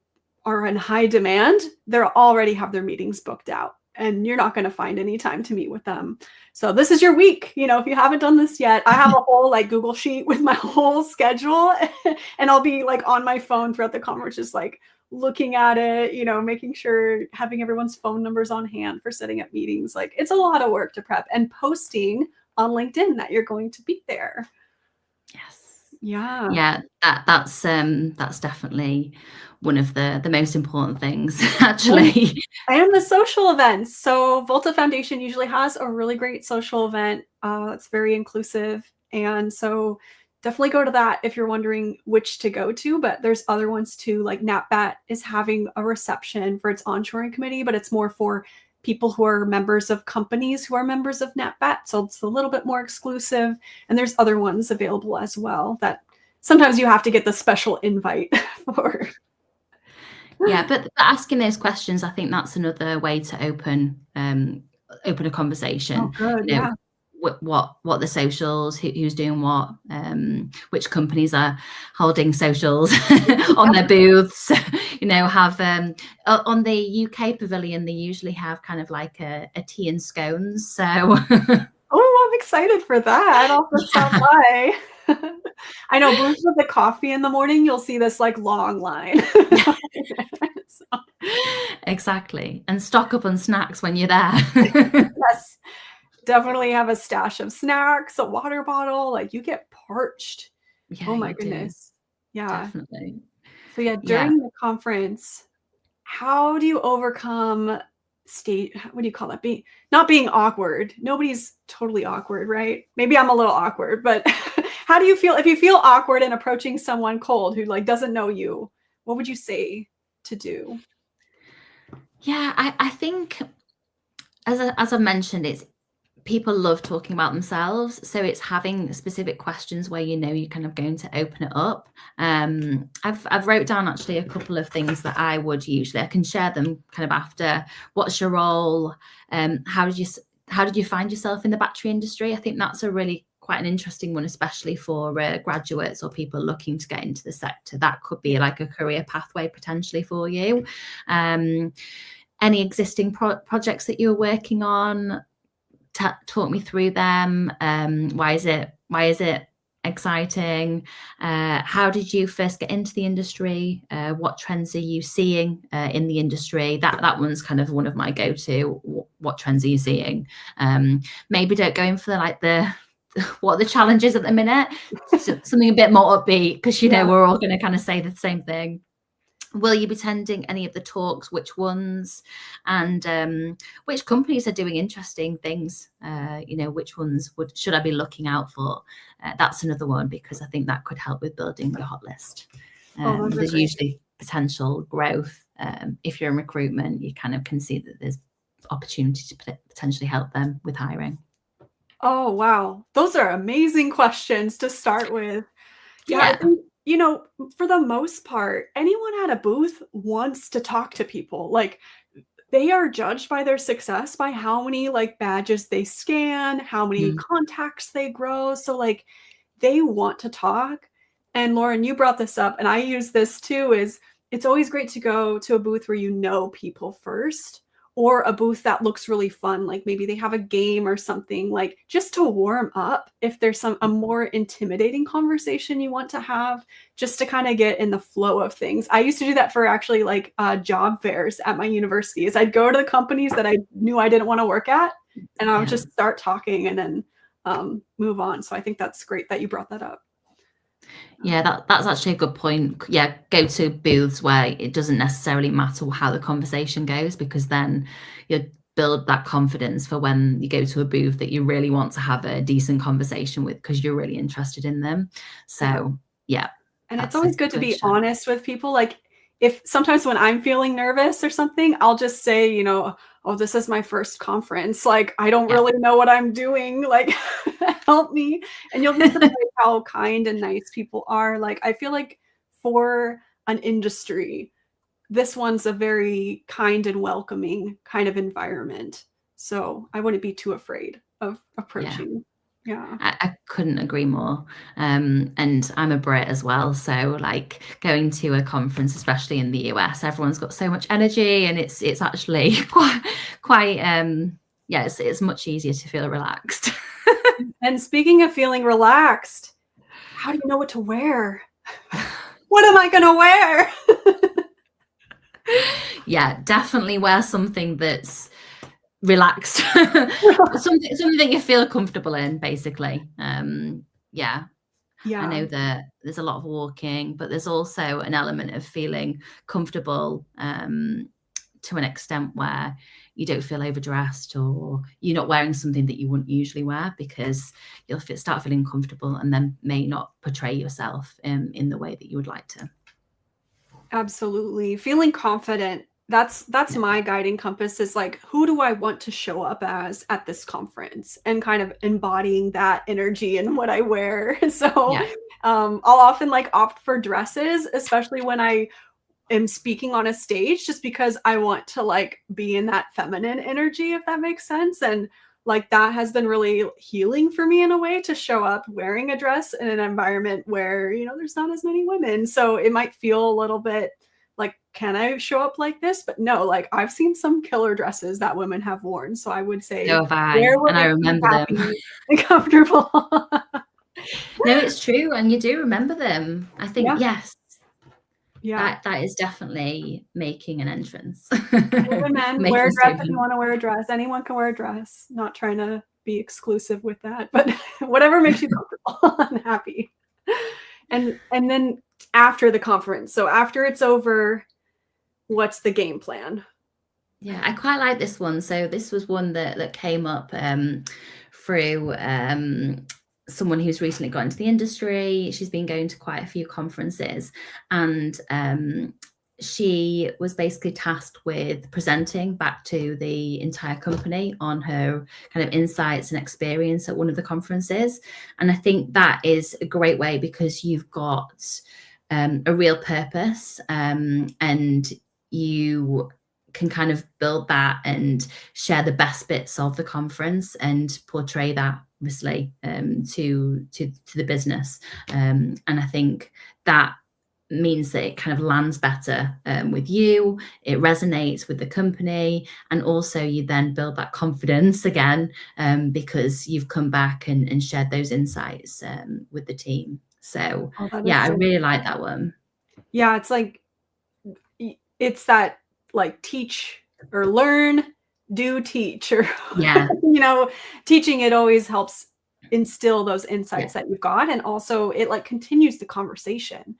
are in high demand, they'll already have their meetings booked out and you're not going to find any time to meet with them. So this is your week. If you haven't done this yet, I have a whole like Google sheet with my whole schedule and I'll be like on my phone throughout the conference, just like looking at it, making sure having everyone's phone numbers on hand for setting up meetings. Like it's a lot of work to prep and posting on LinkedIn that you're going to be there. Yes. Yeah. That's definitely one of the most important things, actually. And the social events. So Volta Foundation usually has a really great social event that's very inclusive. And so definitely go to that if you're wondering which to go to. But there's other ones too, like NatBat is having a reception for its onshoring committee, but it's more for people who are members of companies who are members of NatBat. So it's a little bit more exclusive. And there's other ones available as well that sometimes you have to get the special invite for. Yeah, but asking those questions, I think that's another way to open a conversation. Oh, good. Yeah. What the socials, who's doing what, which companies are holding socials on their booths. Have on the UK pavilion, they usually have kind of like a tea and scones. So oh, I'm excited for that. I'll just stop by. I know booths with the coffee in the morning, you'll see this like long line. So. Exactly. And stock up on snacks when you're there. Yes. Definitely have a stash of snacks, a water bottle. Like you get parched. Yeah, oh my goodness. Do. Yeah. Definitely. So during the conference, how do you overcome what do you call it? Not being awkward. Nobody's totally awkward, right? Maybe I'm a little awkward, but how do you feel if you feel awkward in approaching someone cold who like doesn't know you? What would you say to do? Yeah, I think as I've mentioned, it's people love talking about themselves, so it's having specific questions where you're kind of going to open it up. I've wrote down actually a couple of things that I would usually, I can share them kind of after. What's your role? How did you find yourself in the battery industry? I think that's a really quite an interesting one, especially for graduates or people looking to get into the sector. That could be like a career pathway potentially for you. Any existing projects that you're working on, talk me through them. Why is it exciting? How did you first get into the industry? What trends are you seeing in the industry? That one's kind of one of my go-to. What trends are you seeing? Maybe don't go in for what are the challenges at the minute. Something a bit more upbeat, because we're all going to kind of say the same thing. Will you be attending any of the talks? Which ones? And which companies are doing interesting things? Which ones should I be looking out for? That's another one, because I think that could help with building your hot list. There's usually potential growth. If you're in recruitment, you kind of can see that there's opportunity to potentially help them with hiring. Oh, wow. Those are amazing questions to start with. Yeah. I think, for the most part, anyone at a booth wants to talk to people. Like they are judged by their success by how many like badges they scan, how many contacts they grow. So like they want to talk. And Lauren, you brought this up, and I use this too, is it's always great to go to a booth where you know people first, or a booth that looks really fun. Like maybe they have a game or something, like just to warm up. If there's a more intimidating conversation you want to have, just to kind of get in the flow of things. I used to do that for actually like job fairs at my university. Is I'd go to the companies that I knew I didn't want to work at, and I would just start talking and then move on. So I think that's great that you brought that up. Yeah, that's actually a good point. Yeah, go to booths where it doesn't necessarily matter how the conversation goes, because then you build that confidence for when you go to a booth that you really want to have a decent conversation with, because you're really interested in them. So yeah. And it's always good to be honest with people. Like if sometimes when I'm feeling nervous or something, I'll just say, oh, this is my first conference. Like, I don't really know what I'm doing. Like, help me. And you'll be surprised how kind and nice people are. Like, I feel like for an industry, this one's a very kind and welcoming kind of environment. So I wouldn't be too afraid of approaching. Yeah. I couldn't agree more. And I'm a Brit as well. So like going to a conference, especially in the US, everyone's got so much energy, and it's actually quite yeah, it's much easier to feel relaxed. And speaking of feeling relaxed, how do you know what to wear? What am I going to wear? Yeah, definitely wear something that's relaxed. something that you feel comfortable in, basically. Yeah. I know that there's a lot of walking, but there's also an element of feeling comfortable to an extent where you don't feel overdressed, or you're not wearing something that you wouldn't usually wear, because you'll start feeling comfortable and then may not portray yourself in the way that you would like to. Absolutely. Feeling confident. That's my guiding compass, is like, who do I want to show up as at this conference, and kind of embodying that energy in what I wear. So Yeah. I'll often like opt for dresses, especially when I am speaking on a stage, just because I want to like be in that feminine energy, if that makes sense. And like that has been really healing for me in a way, to show up wearing a dress in an environment where, there's not as many women. So it might feel a little bit like, can I show up like this? But no, like I've seen some killer dresses that women have worn. So I would say, So have I, wear what and I makes you remember happy them. and comfortable. No, it's true, and you do remember them. I think, yes. Yeah. That is definitely making an entrance. Women, men, Making wear a a dress if you statement. want to wear a dress. Anyone can wear a dress. Not trying to be exclusive with that, but whatever makes you comfortable and happy. And then after the conference, so after it's over, what's the game plan? Yeah, I quite like this one. So this was one that came up through someone who's recently got into the industry. She's been going to quite a few conferences, and she was basically tasked with presenting back to the entire company on her kind of insights and experience at one of the conferences. And I think that is a great way, because you've got a real purpose, and you can kind of build that and share the best bits of the conference and portray that, obviously, to the business. And I think that means that it kind of lands better with you. It resonates with the company, and also you then build that confidence again, because you've come back and shared those insights with the team. So yeah, I really like that one. Yeah, it's like, it's that like teach or learn, do teach, or Yeah. Teaching, it always helps instill those insights that you've got, and also it like continues the conversation,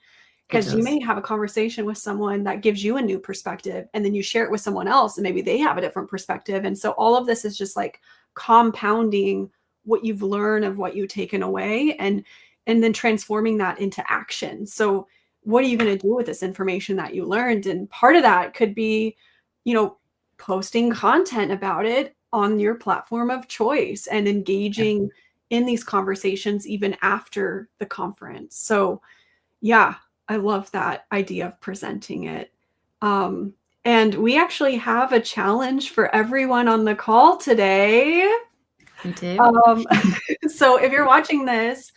because you may have a conversation with someone that gives you a new perspective, and then you share it with someone else and maybe they have a different perspective, and so all of this is just like compounding what you've learned of what you've taken away, and then transforming that into action. So what are you going to do with this information that you learned? And part of that could be, posting content about it on your platform of choice and engaging in these conversations even after the conference. So yeah, I love that idea of presenting it. And we actually have a challenge for everyone on the call today. We do. So if you're watching this,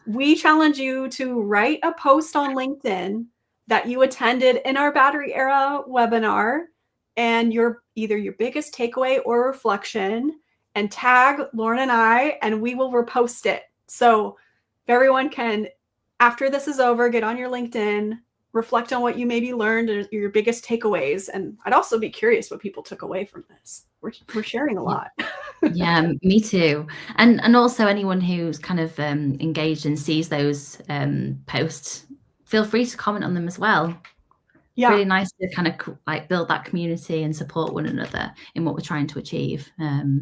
we challenge you to write a post on LinkedIn that you attended in our Battery Era webinar, and either your biggest takeaway or reflection, and tag Lauren and I, and we will repost it. So everyone can, after this is over, get on your LinkedIn, reflect on what you maybe learned, or your biggest takeaways. And I'd also be curious what people took away from this. We're sharing a lot. Yeah, me too. And also anyone who's kind of engaged and sees those posts, feel free to comment on them as well. Yeah. Really nice to kind of like build that community and support one another in what we're trying to achieve.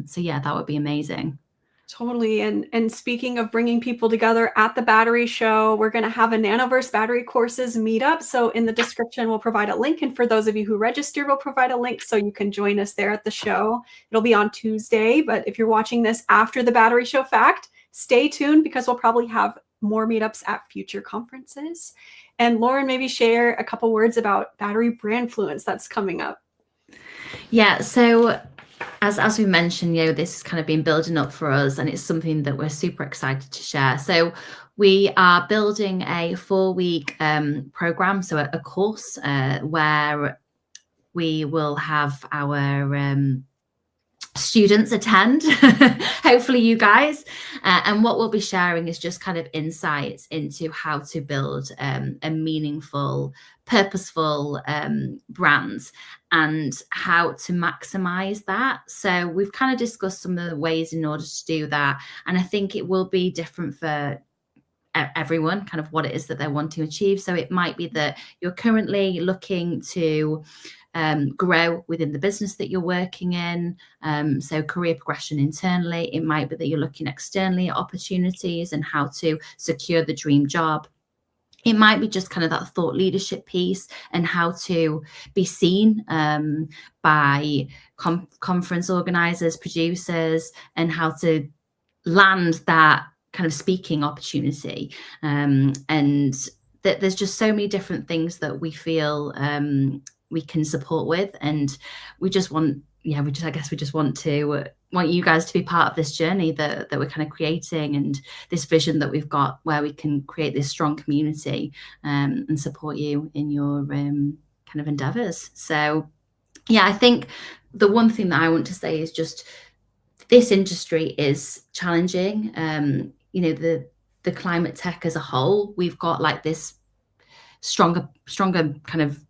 So yeah, that would be amazing. Totally. And speaking of bringing people together at the Battery Show, we're going to have a Nanoverse Battery Courses meetup. So in the description, we'll provide a link. And for those of you who register, we'll provide a link so you can join us there at the show. It'll be on Tuesday. But if you're watching this after the Battery Show Fact, stay tuned, because we'll probably have more meetups at future conferences. And Lauren, maybe share a couple words about Battery Brandfluence that's coming up. Yeah. So As we mentioned, this has kind of been building up for us, and it's something that we're super excited to share. So we are building a 4-week program, so a course where we will have our students attend, hopefully you guys, and what we'll be sharing is just kind of insights into how to build a meaningful, purposeful brand and how to maximize that. So we've kind of discussed some of the ways in order to do that, and I think it will be different for everyone, kind of what it is that they're wanting to achieve. So it might be that you're currently looking to grow within the business that you're working in. So career progression internally. It might be that you're looking externally at opportunities and how to secure the dream job. It might be just kind of that thought leadership piece and how to be seen by conference organizers, producers, and how to land that kind of speaking opportunity. And that there's just so many different things that we feel we can support with, and we just want want you guys to be part of this journey that we're kind of creating, and this vision that we've got where we can create this strong community and support you in your kind of endeavors. So I think the one thing that I want to say is just this industry is challenging. The climate tech as a whole, we've got like this stronger kind of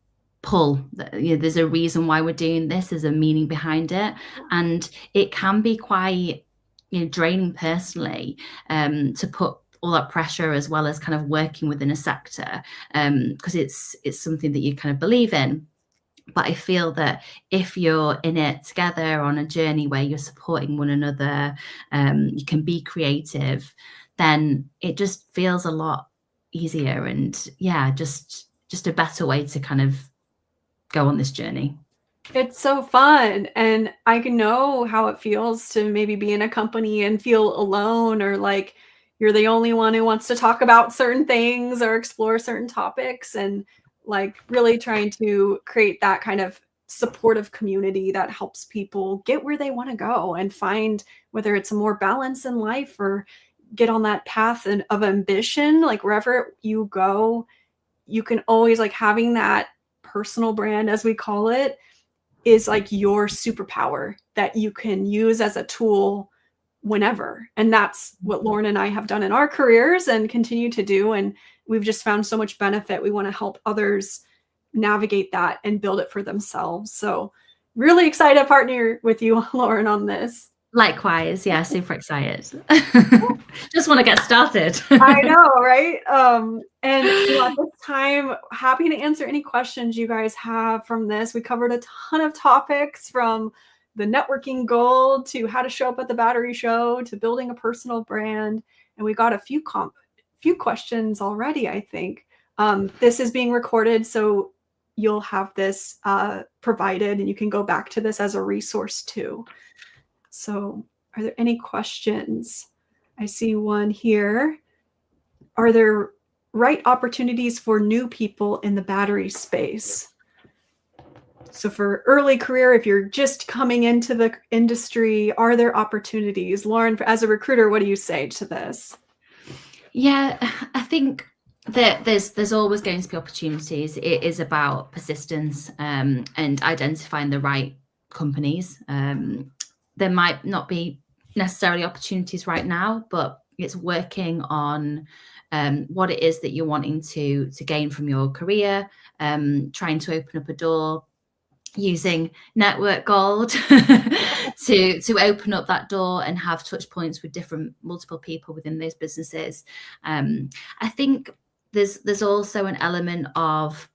pull. There's a reason why we're doing this. There's a meaning behind it, and it can be quite draining personally to put all that pressure, as well as kind of working within a sector, because it's something that you kind of believe in. But I feel that if you're in it together on a journey where you're supporting one another, you can be creative, then it just feels a lot easier, and just a better way to kind of go on this journey. It's so fun, and I can know how it feels to maybe be in a company and feel alone, or like you're the only one who wants to talk about certain things or explore certain topics, and like really trying to create that kind of supportive community that helps people get where they want to go and find whether it's a more balance in life or get on that path of ambition. Like wherever you go, you can always, like, having that personal brand, as we call it, is like your superpower that you can use as a tool whenever. And that's what Lauren and I have done in our careers and continue to do. And we've just found so much benefit. We want to help others navigate that and build it for themselves. So really excited to partner with you, Lauren, on this. Likewise. Super excited. Just want to get started. I know, right? And at this time, happy to answer any questions you guys have from this. We covered a ton of topics, from the networking goal to how to show up at the battery show to building a personal brand. And we got a few questions already, I think. This is being recorded, so you'll have this provided, and you can go back to this as a resource too. So are there any questions? I see one here. Are there right opportunities for new people in the battery space? So for early career, if you're just coming into the industry, are there opportunities? Lauren, as a recruiter, what do you say to this? Yeah, I think that there's always going to be opportunities. It is about persistence and identifying the right companies. There might not be necessarily opportunities right now, but it's working on what it is that you're wanting to gain from your career, trying to open up a door, using Network Gold to open up that door and have touch points with multiple people within those businesses. I think there's also an element of,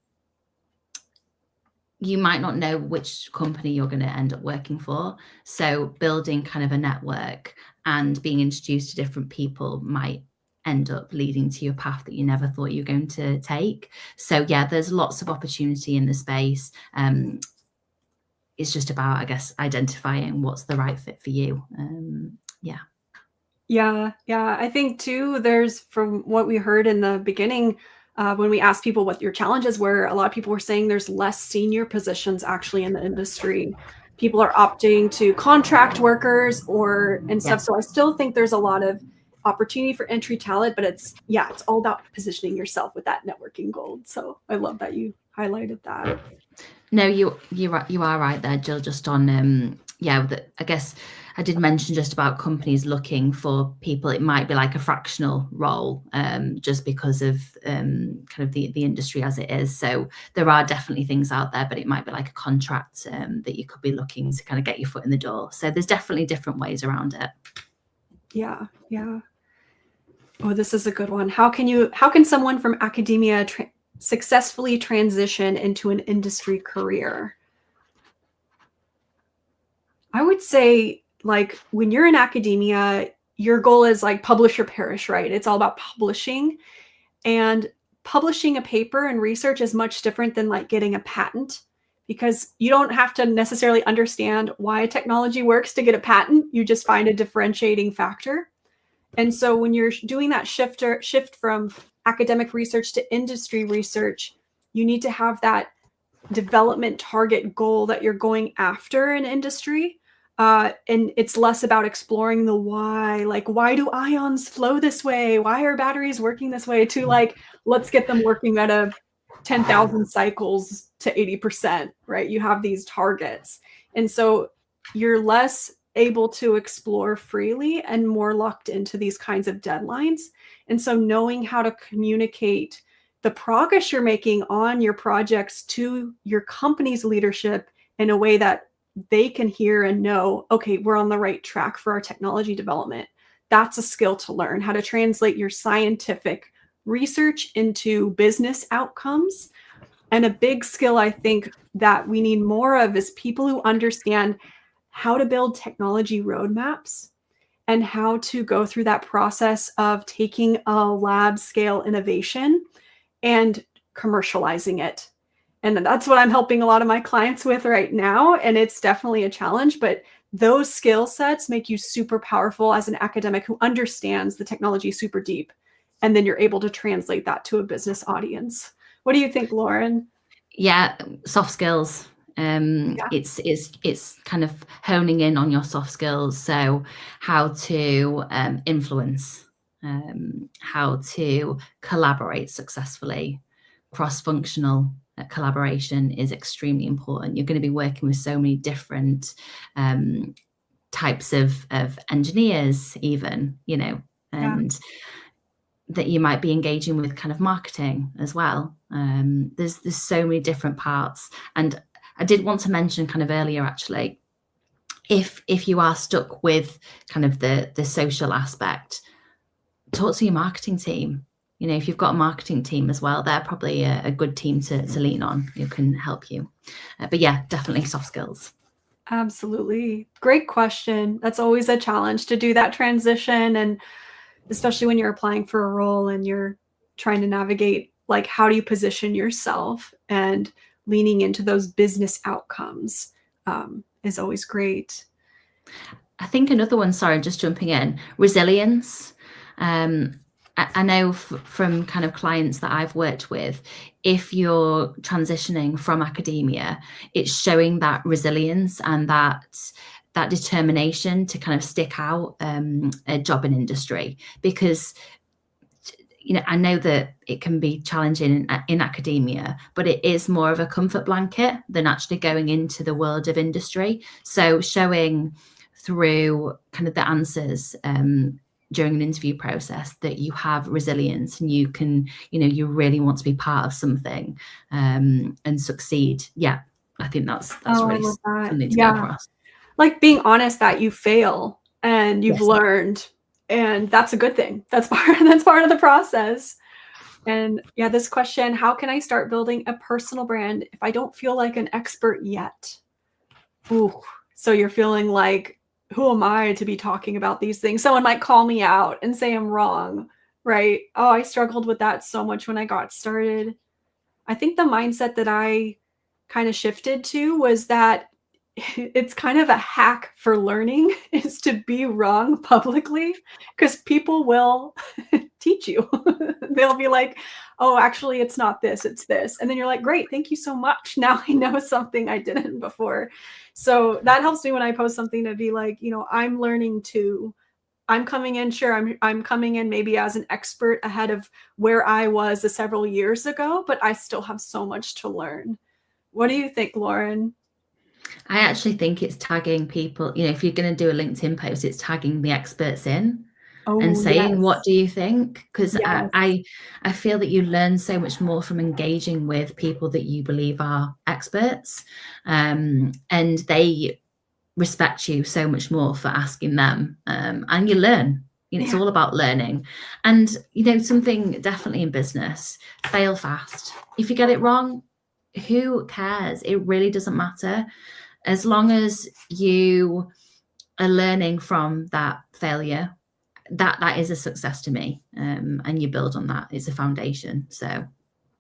you might not know which company you're going to end up working for. So building kind of a network and being introduced to different people might end up leading to your path that you never thought you were going to take. So there's lots of opportunity in the space. It's just about, I guess, identifying what's the right fit for you. Yeah. I think too, there's, from what we heard in the beginning, when we asked people what your challenges were, a lot of people were saying there's less senior positions actually in the industry. people are opting to contract workers and stuff. Yeah. So I still think there's a lot of opportunity for entry talent, but it's all about positioning yourself with that networking gold. So I love that you highlighted that. No, you are right there, Jill. Just on I guess I did mention just about companies looking for people. It might be like a fractional role, just because of kind of the industry as it is. So there are definitely things out there, but it might be like a contract that you could be looking to kind of get your foot in the door. So there's definitely different ways around it. Yeah. Oh, this is a good one. How can someone from academia successfully transition into an industry career? I would say, like, when you're in academia, your goal is like publish or perish, right? It's all about publishing, and publishing a paper and research is much different than like getting a patent, because you don't have to necessarily understand why a technology works to get a patent. You just find a differentiating factor. And so when you're doing that shift from academic research to industry research, you need to have that development target goal that you're going after in industry. And it's less about exploring the why, like, why do ions flow this way? Why are batteries working this way? To like, let's get them working at a 10,000 cycles to 80%, right? You have these targets. And so you're less able to explore freely and more locked into these kinds of deadlines. And so knowing how to communicate the progress you're making on your projects to your company's leadership in a way that they can hear and know, okay, we're on the right track for our technology development. That's a skill to learn, how to translate your scientific research into business outcomes. And a big skill I think that we need more of is people who understand how to build technology roadmaps and how to go through that process of taking a lab scale innovation and commercializing it. And that's what I'm helping a lot of my clients with right now. And it's definitely a challenge, but those skill sets make you super powerful as an academic who understands the technology super deep. And then you're able to translate that to a business audience. What do you think, Lauren? Yeah, soft skills. It's kind of honing in on your soft skills. So how to influence, how to collaborate successfully, cross-functional collaboration is extremely important. You're going to be working with so many different types of engineers, even, and that you might be engaging with kind of marketing as well. There's so many different parts. And I did want to mention kind of earlier, actually, if you are stuck with kind of the social aspect, talk to your marketing team. If you've got a marketing team as well, they're probably a good team to lean on who can help you. But yeah, definitely soft skills. Absolutely. Great question. That's always a challenge to do that transition. And especially when you're applying for a role and you're trying to navigate, like, how do you position yourself, and leaning into those business outcomes is always great. I think another one, sorry, just jumping in, resilience. I know from kind of clients that I've worked with, if you're transitioning from academia, it's showing that resilience and that determination to kind of stick out a job in industry, because I know that it can be challenging in academia, but it is more of a comfort blanket than actually going into the world of industry. So showing through kind of the answers during an interview process that you have resilience and you can, you really want to be part of something and succeed. Yeah, I think that's really something to get across. Like being honest that you fail and you've learned, and that's a good thing. That's part of the process. And yeah, this question, how can I start building a personal brand if I don't feel like an expert yet? Ooh, so you're feeling like, who am I to be talking about these things? Someone might call me out and say I'm wrong, right? Oh, I struggled with that so much when I got started. I think the mindset that I kind of shifted to was that it's kind of a hack for learning is to be wrong publicly because people will teach you. They'll be like, oh, actually, it's not this, it's this. And then you're like, great, thank you so much. Now I know something I didn't before. So that helps me when I post something to be like, I'm learning too. I'm coming in, sure, I'm coming in maybe as an expert ahead of where I was several years ago, but I still have so much to learn. What do you think, Lauren? I actually think it's tagging people, if you're going to do a LinkedIn post, it's tagging the experts in and Oh, saying, what yes. do you think? Because Yes. I feel that you learn so much more from engaging with people that you believe are experts, and they respect you so much more for asking them, and you learn. It's Yeah. all about learning. And something definitely in business, fail fast. If you get it wrong, who cares? It really doesn't matter. As long as you are learning from that failure, that is a success to me. And you build on that. It's a foundation. So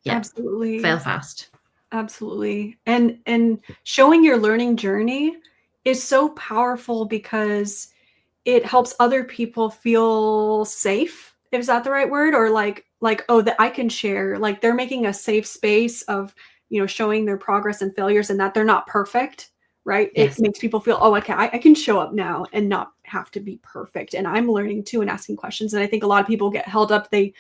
yeah, Absolutely. fail fast. Absolutely. And showing your learning journey is so powerful because it helps other people feel safe. Is that the right word? Or like, oh, that I can share, like they're making a safe space of, showing their progress and failures and that they're not perfect, right? It Yes. makes people feel, oh, okay, I can show up now and not have to be perfect. And I'm learning too and asking questions. And I think a lot of people get held up. I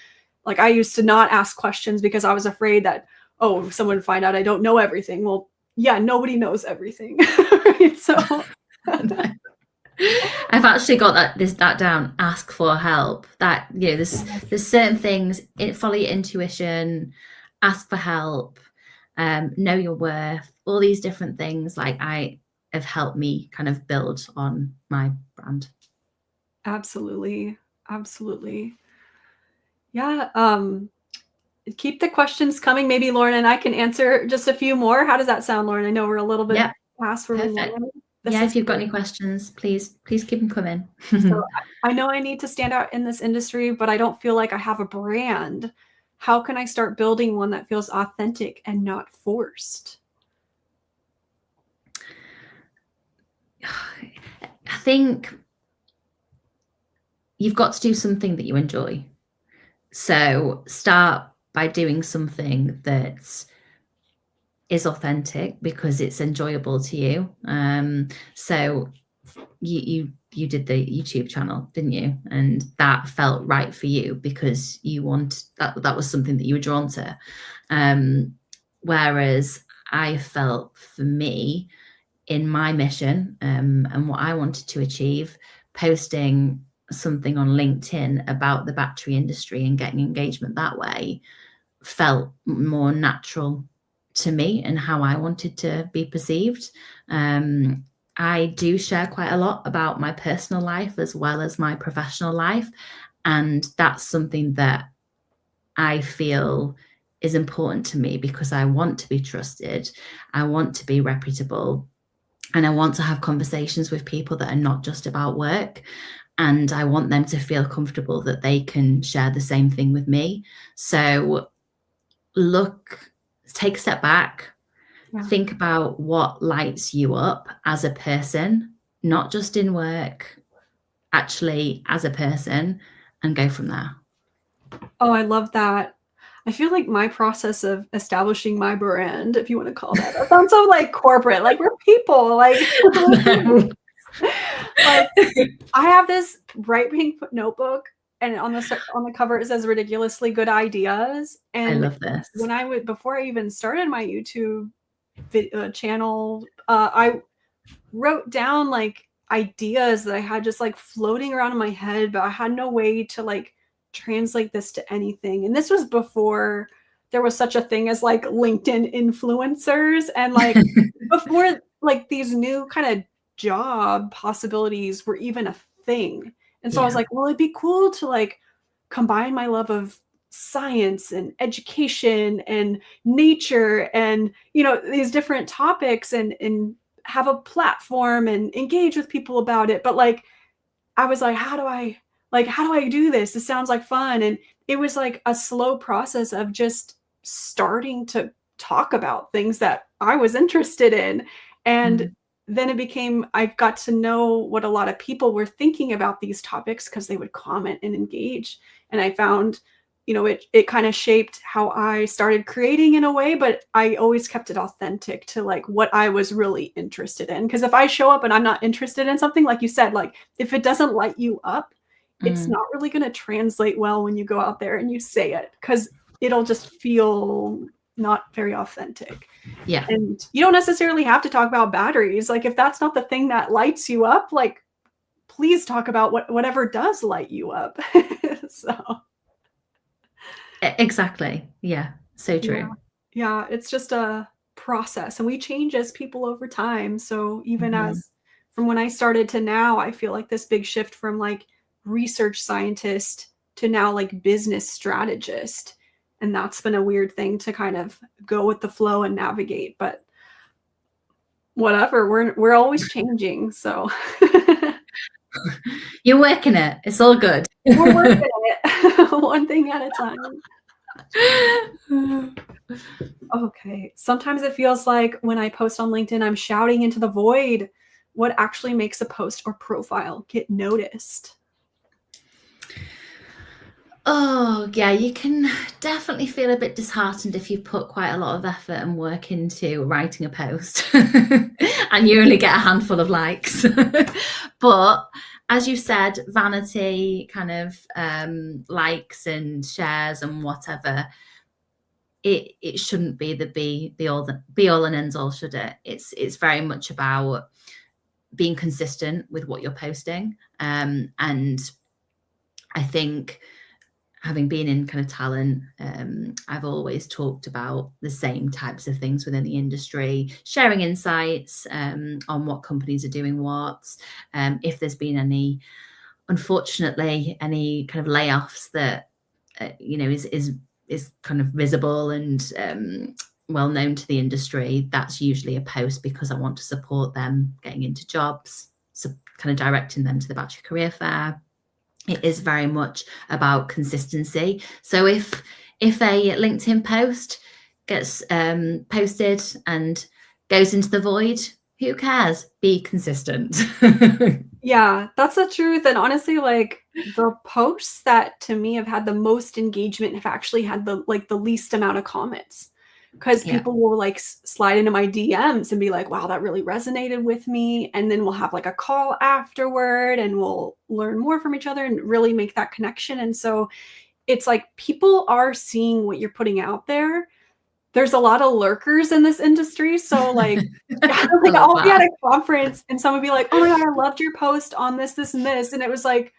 used to not ask questions because I was afraid that, oh, someone would find out I don't know everything. Well, yeah, nobody knows everything. Right? So I've actually got that down. Ask for help. That there's certain things. Follow your intuition. Ask for help. Know your worth. All these different things. I have helped me kind of build on my brand. Absolutely. Absolutely. Yeah. Keep the questions coming. Maybe Lauren and I can answer just a few more. How does that sound, Lauren? I know we're a little bit past where we Perfect. want. If you've got any questions, please keep them coming. So I know I need to stand out in this industry, but I don't feel like I have a brand. How can I start building one that feels authentic and not forced? I think you've got to do something that you enjoy. So start by doing something that is authentic because it's enjoyable to you. So you did the YouTube channel, didn't you? And that felt right for you because you that was something that you were drawn to. Whereas I felt for me in my mission, and what I wanted to achieve, posting something on LinkedIn about the battery industry and getting engagement that way felt more natural to me and how I wanted to be perceived. I do share quite a lot about my personal life as well as my professional life. And that's something that I feel is important to me because I want to be trusted. I want to be reputable. And I want to have conversations with people that are not just about work. And I want them to feel comfortable that they can share the same thing with me. So take a step back, think about what lights you up as a person, not just in work, actually as a person, and go from there. Oh, I love that. I feel like my process of establishing my brand, if you want to call that sounds so like corporate, like we're people, like I have this bright pink notebook, and on the cover it says ridiculously good ideas. And I love this. Before I even started my YouTube channel, I wrote down like ideas that I had just like floating around in my head, but I had no way to like translate this to anything. And this was before there was such a thing as like LinkedIn influencers, and like before like these new kind of job possibilities were even a thing. And so I was like, well, it'd be cool to like combine my love of science and education and nature and these different topics and have a platform and engage with people about it. But like I was like, how do I do this? This sounds like fun. And it was like a slow process of just starting to talk about things that I was interested in. And then it became, I got to know what a lot of people were thinking about these topics because they would comment and engage. And I found, it kind of shaped how I started creating in a way, but I always kept it authentic to like what I was really interested in. Because if I show up and I'm not interested in something, like you said, like if it doesn't light you up, it's not really going to translate well when you go out there and you say it, because it'll just feel not very authentic. Yeah. And you don't necessarily have to talk about batteries. Like if that's not the thing that lights you up, like please talk about whatever does light you up. So exactly. Yeah. So true. Yeah, it's just a process and we change as people over time. So even as from when I started to now, I feel like this big shift from like research scientist to now like business strategist. And that's been a weird thing to kind of go with the flow and navigate, but whatever, we're always changing. So you're working it. It's all good. We're working it one thing at a time. Okay. Sometimes it feels like when I post on LinkedIn, I'm shouting into the void. What actually makes a post or profile get noticed? Oh, yeah, you can definitely feel a bit disheartened if you put quite a lot of effort and work into writing a post and you only get a handful of likes. But as you said, vanity kind of likes and shares and whatever, it shouldn't be the be all and ends all, should it? It's very much about being consistent with what you're posting. And I think, having been in kind of talent, I've always talked about the same types of things within the industry, sharing insights on what companies are doing what, if there's been unfortunately, any kind of layoffs that, is kind of visible and well known to the industry. That's usually a post because I want to support them getting into jobs, so kind of directing them to the Bachelor Career Fair. It is very much about consistency. So if a LinkedIn post gets posted and goes into the void, who cares? Be consistent. Yeah, that's the truth. And honestly, like the posts that to me have had the most engagement have actually had the least amount of comments, because people will like slide into my DMs and be like, wow, that really resonated with me. And then we'll have like a call afterward and we'll learn more from each other and really make that connection. And so it's like people are seeing what you're putting out there. There's a lot of lurkers in this industry. So like, I'll be at a conference and someone would be like, oh my God, I loved your post on this, this, and this. And it was like,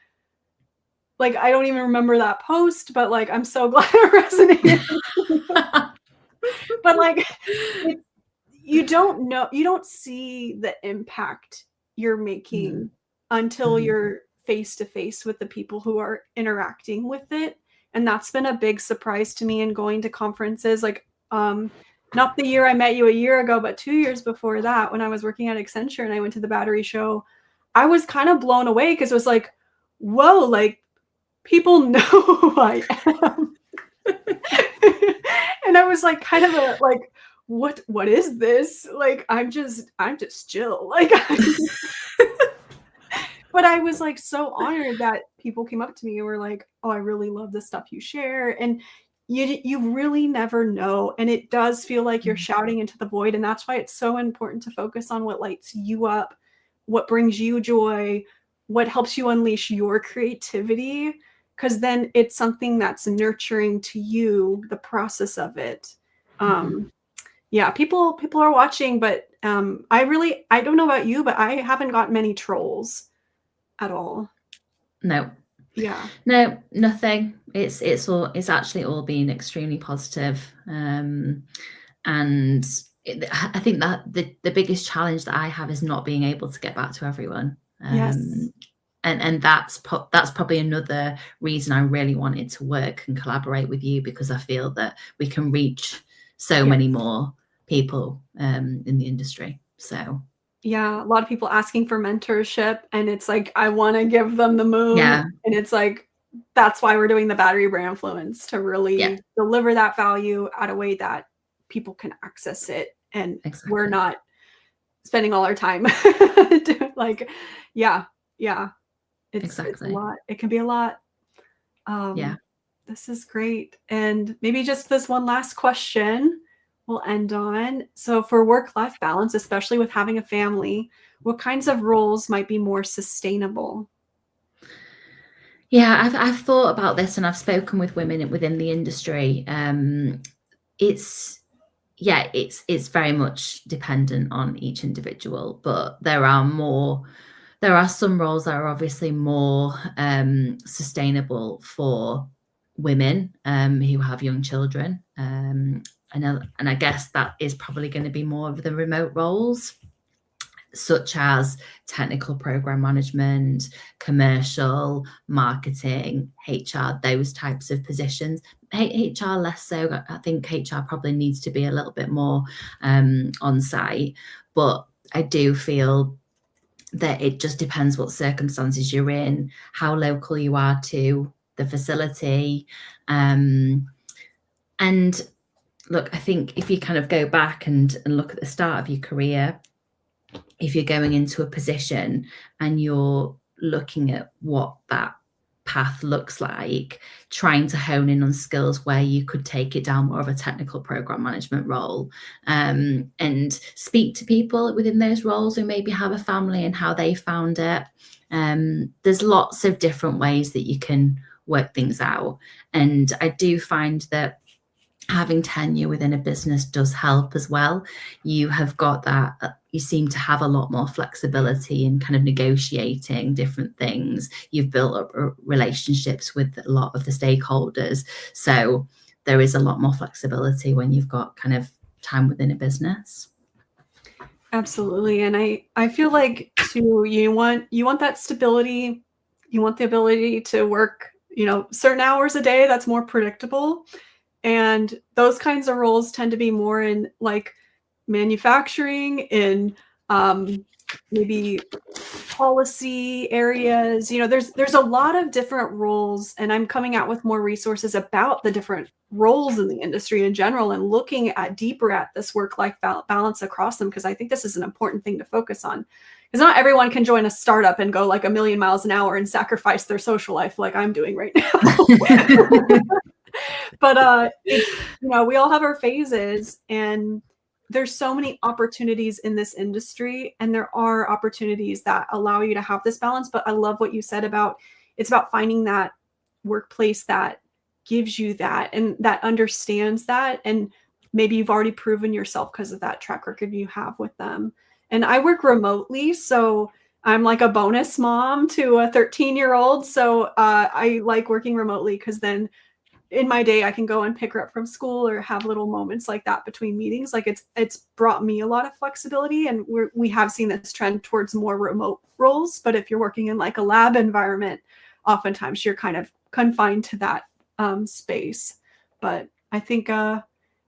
I don't even remember that post, but like, I'm so glad it resonated. But like, you don't see the impact you're making until you're face to face with the people who are interacting with it. And that's been a big surprise to me in going to conferences. Like, not the year I met you a year ago, but 2 years before that, when I was working at Accenture and I went to the Battery Show, I was kind of blown away because it was like, whoa, like people know who I am. And I was like, kind of like, what is this? Like, I'm just chill. Like, but I was like so honored that people came up to me and were like, oh, I really love the stuff you share. And you really never know. And it does feel like you're shouting into the void. And that's why it's so important to focus on what lights you up, what brings you joy, what helps you unleash your creativity. Because then it's something that's nurturing to you, the process of it. Yeah, people are watching, but I don't know about you, but I haven't got many trolls at all. No. Yeah. No, nothing. It's actually all been extremely positive. And I think that the biggest challenge that I have is not being able to get back to everyone. Yes. And that's probably another reason I really wanted to work and collaborate with you, because I feel that we can reach so many more people in the industry. So yeah, a lot of people asking for mentorship, and it's like, I want to give them the moon. Yeah. And it's like, that's why we're doing the Battery Brandfluence, to really deliver that value at a way that people can access it. And we're not spending all our time. Like, yeah, it's a Exactly. lot. It can be a lot. Yeah. This is great. And maybe just this one last question we'll end on. So for work-life balance, especially with having a family, what kinds of roles might be more sustainable? Yeah, I've thought about this and I've spoken with women within the industry. It's it's very much dependent on each individual, but there are some roles that are obviously more sustainable for women who have young children. And I guess that is probably going to be more of the remote roles, such as technical program management, commercial, marketing, HR, those types of positions. HR less so. I think HR probably needs to be a little bit more on site, but I do feel that it just depends what circumstances you're in, how local you are to the facility. And look, I think if you kind of go back and look at the start of your career, if you're going into a position and you're looking at what that path looks like, trying to hone in on skills where you could take it down more of a technical program management role, and speak to people within those roles who maybe have a family and how they found it. There's lots of different ways that you can work things out. And I do find that having tenure within a business does help as well. You have got that, you seem to have a lot more flexibility in kind of negotiating different things. You've built up relationships with a lot of the stakeholders. So there is a lot more flexibility when you've got kind of time within a business. Absolutely. And I feel like too, you want that stability. You want the ability to work, certain hours a day that's more predictable. And those kinds of roles tend to be more in like manufacturing, in maybe policy areas. There's a lot of different roles, and I'm coming out with more resources about the different roles in the industry in general and looking at deeper at this work-life balance across them, because I think this is an important thing to focus on. Because not everyone can join a startup and go like a million miles an hour and sacrifice their social life like I'm doing right now. But we all have our phases, and there's so many opportunities in this industry, and there are opportunities that allow you to have this balance. But I love what you said about it's about finding that workplace that gives you that and that understands that, and maybe you've already proven yourself because of that track record you have with them. And I work remotely, so I'm like a bonus mom to a 13-year-old. So I like working remotely because then in my day I can go and pick her up from school or have little moments like that between meetings. Like it's brought me a lot of flexibility, and we have seen this trend towards more remote roles. But if you're working in like a lab environment, oftentimes you're kind of confined to that space. But I think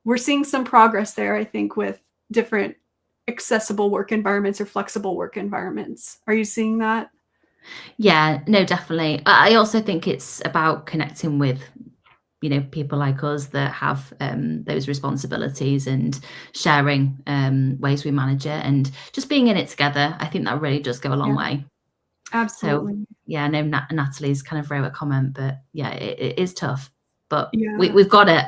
we're seeing some progress there, I think, with different accessible work environments or flexible work environments. Are you seeing that? Yeah, no, definitely. I also think it's about connecting with people like us that have those responsibilities, and sharing ways we manage it, and just being in it together. I think that really does go a long way. Absolutely. So yeah, I know Natalie's kind of wrote a comment, but yeah, it is tough, but Yeah. we've got it.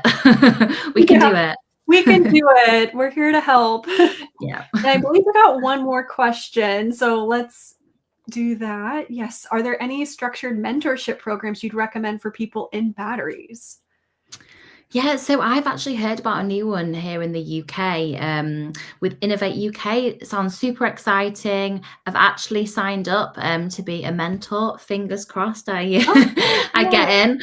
We can do it. We can do it. We're here to help. Yeah. And I believe we got one more question, so let's do that. Yes. Are there any structured mentorship programs you'd recommend for people in batteries? Yeah, so I've actually heard about a new one here in the UK, with Innovate UK. It sounds super exciting. I've actually signed up to be a mentor. Fingers crossed, I get in.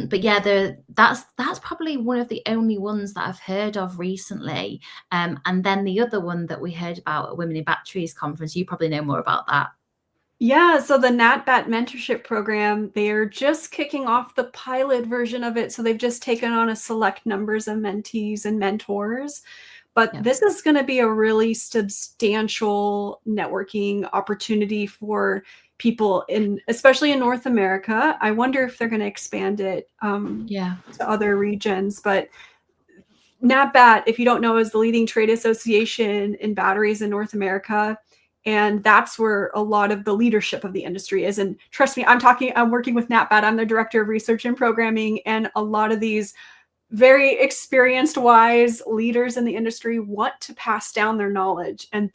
But yeah, that's probably one of the only ones that I've heard of recently. And then the other one that we heard about at Women in Batteries conference, you probably know more about that. Yeah, so the NatBat mentorship program, they're just kicking off the pilot version of it. So they've just taken on a select numbers of mentees and mentors. But this is going to be a really substantial networking opportunity for people especially in North America. I wonder if they're going to expand it to other regions. But NABBAT, if you don't know, is the leading trade association in batteries in North America. And that's where a lot of the leadership of the industry is. And trust me, I'm working with NABBAT. I'm the director of research and programming. And a lot of these very experienced, wise leaders in the industry want to pass down their knowledge. And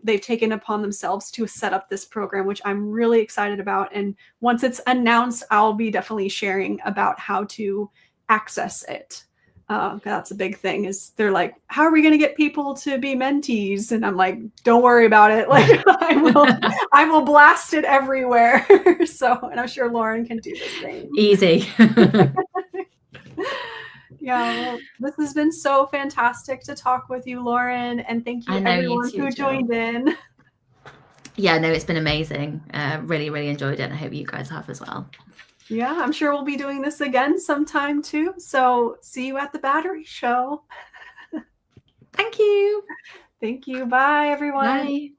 they've taken upon themselves to set up this program, which I'm really excited about. And once it's announced, I'll be definitely sharing about how to access it. That's a big thing, is they're like, how are we going to get people to be mentees? And I'm like, don't worry about it. Like, I will blast it everywhere. And I'm sure Lauren can do the same. Easy. Yeah, well, this has been so fantastic to talk with you, Lauren. And thank you everyone who joined in. Yeah, no, it's been amazing. Really, really enjoyed it. And I hope you guys have as well. Yeah, I'm sure we'll be doing this again sometime too. So see you at the battery show. Thank you. Thank you. Bye, everyone. Bye.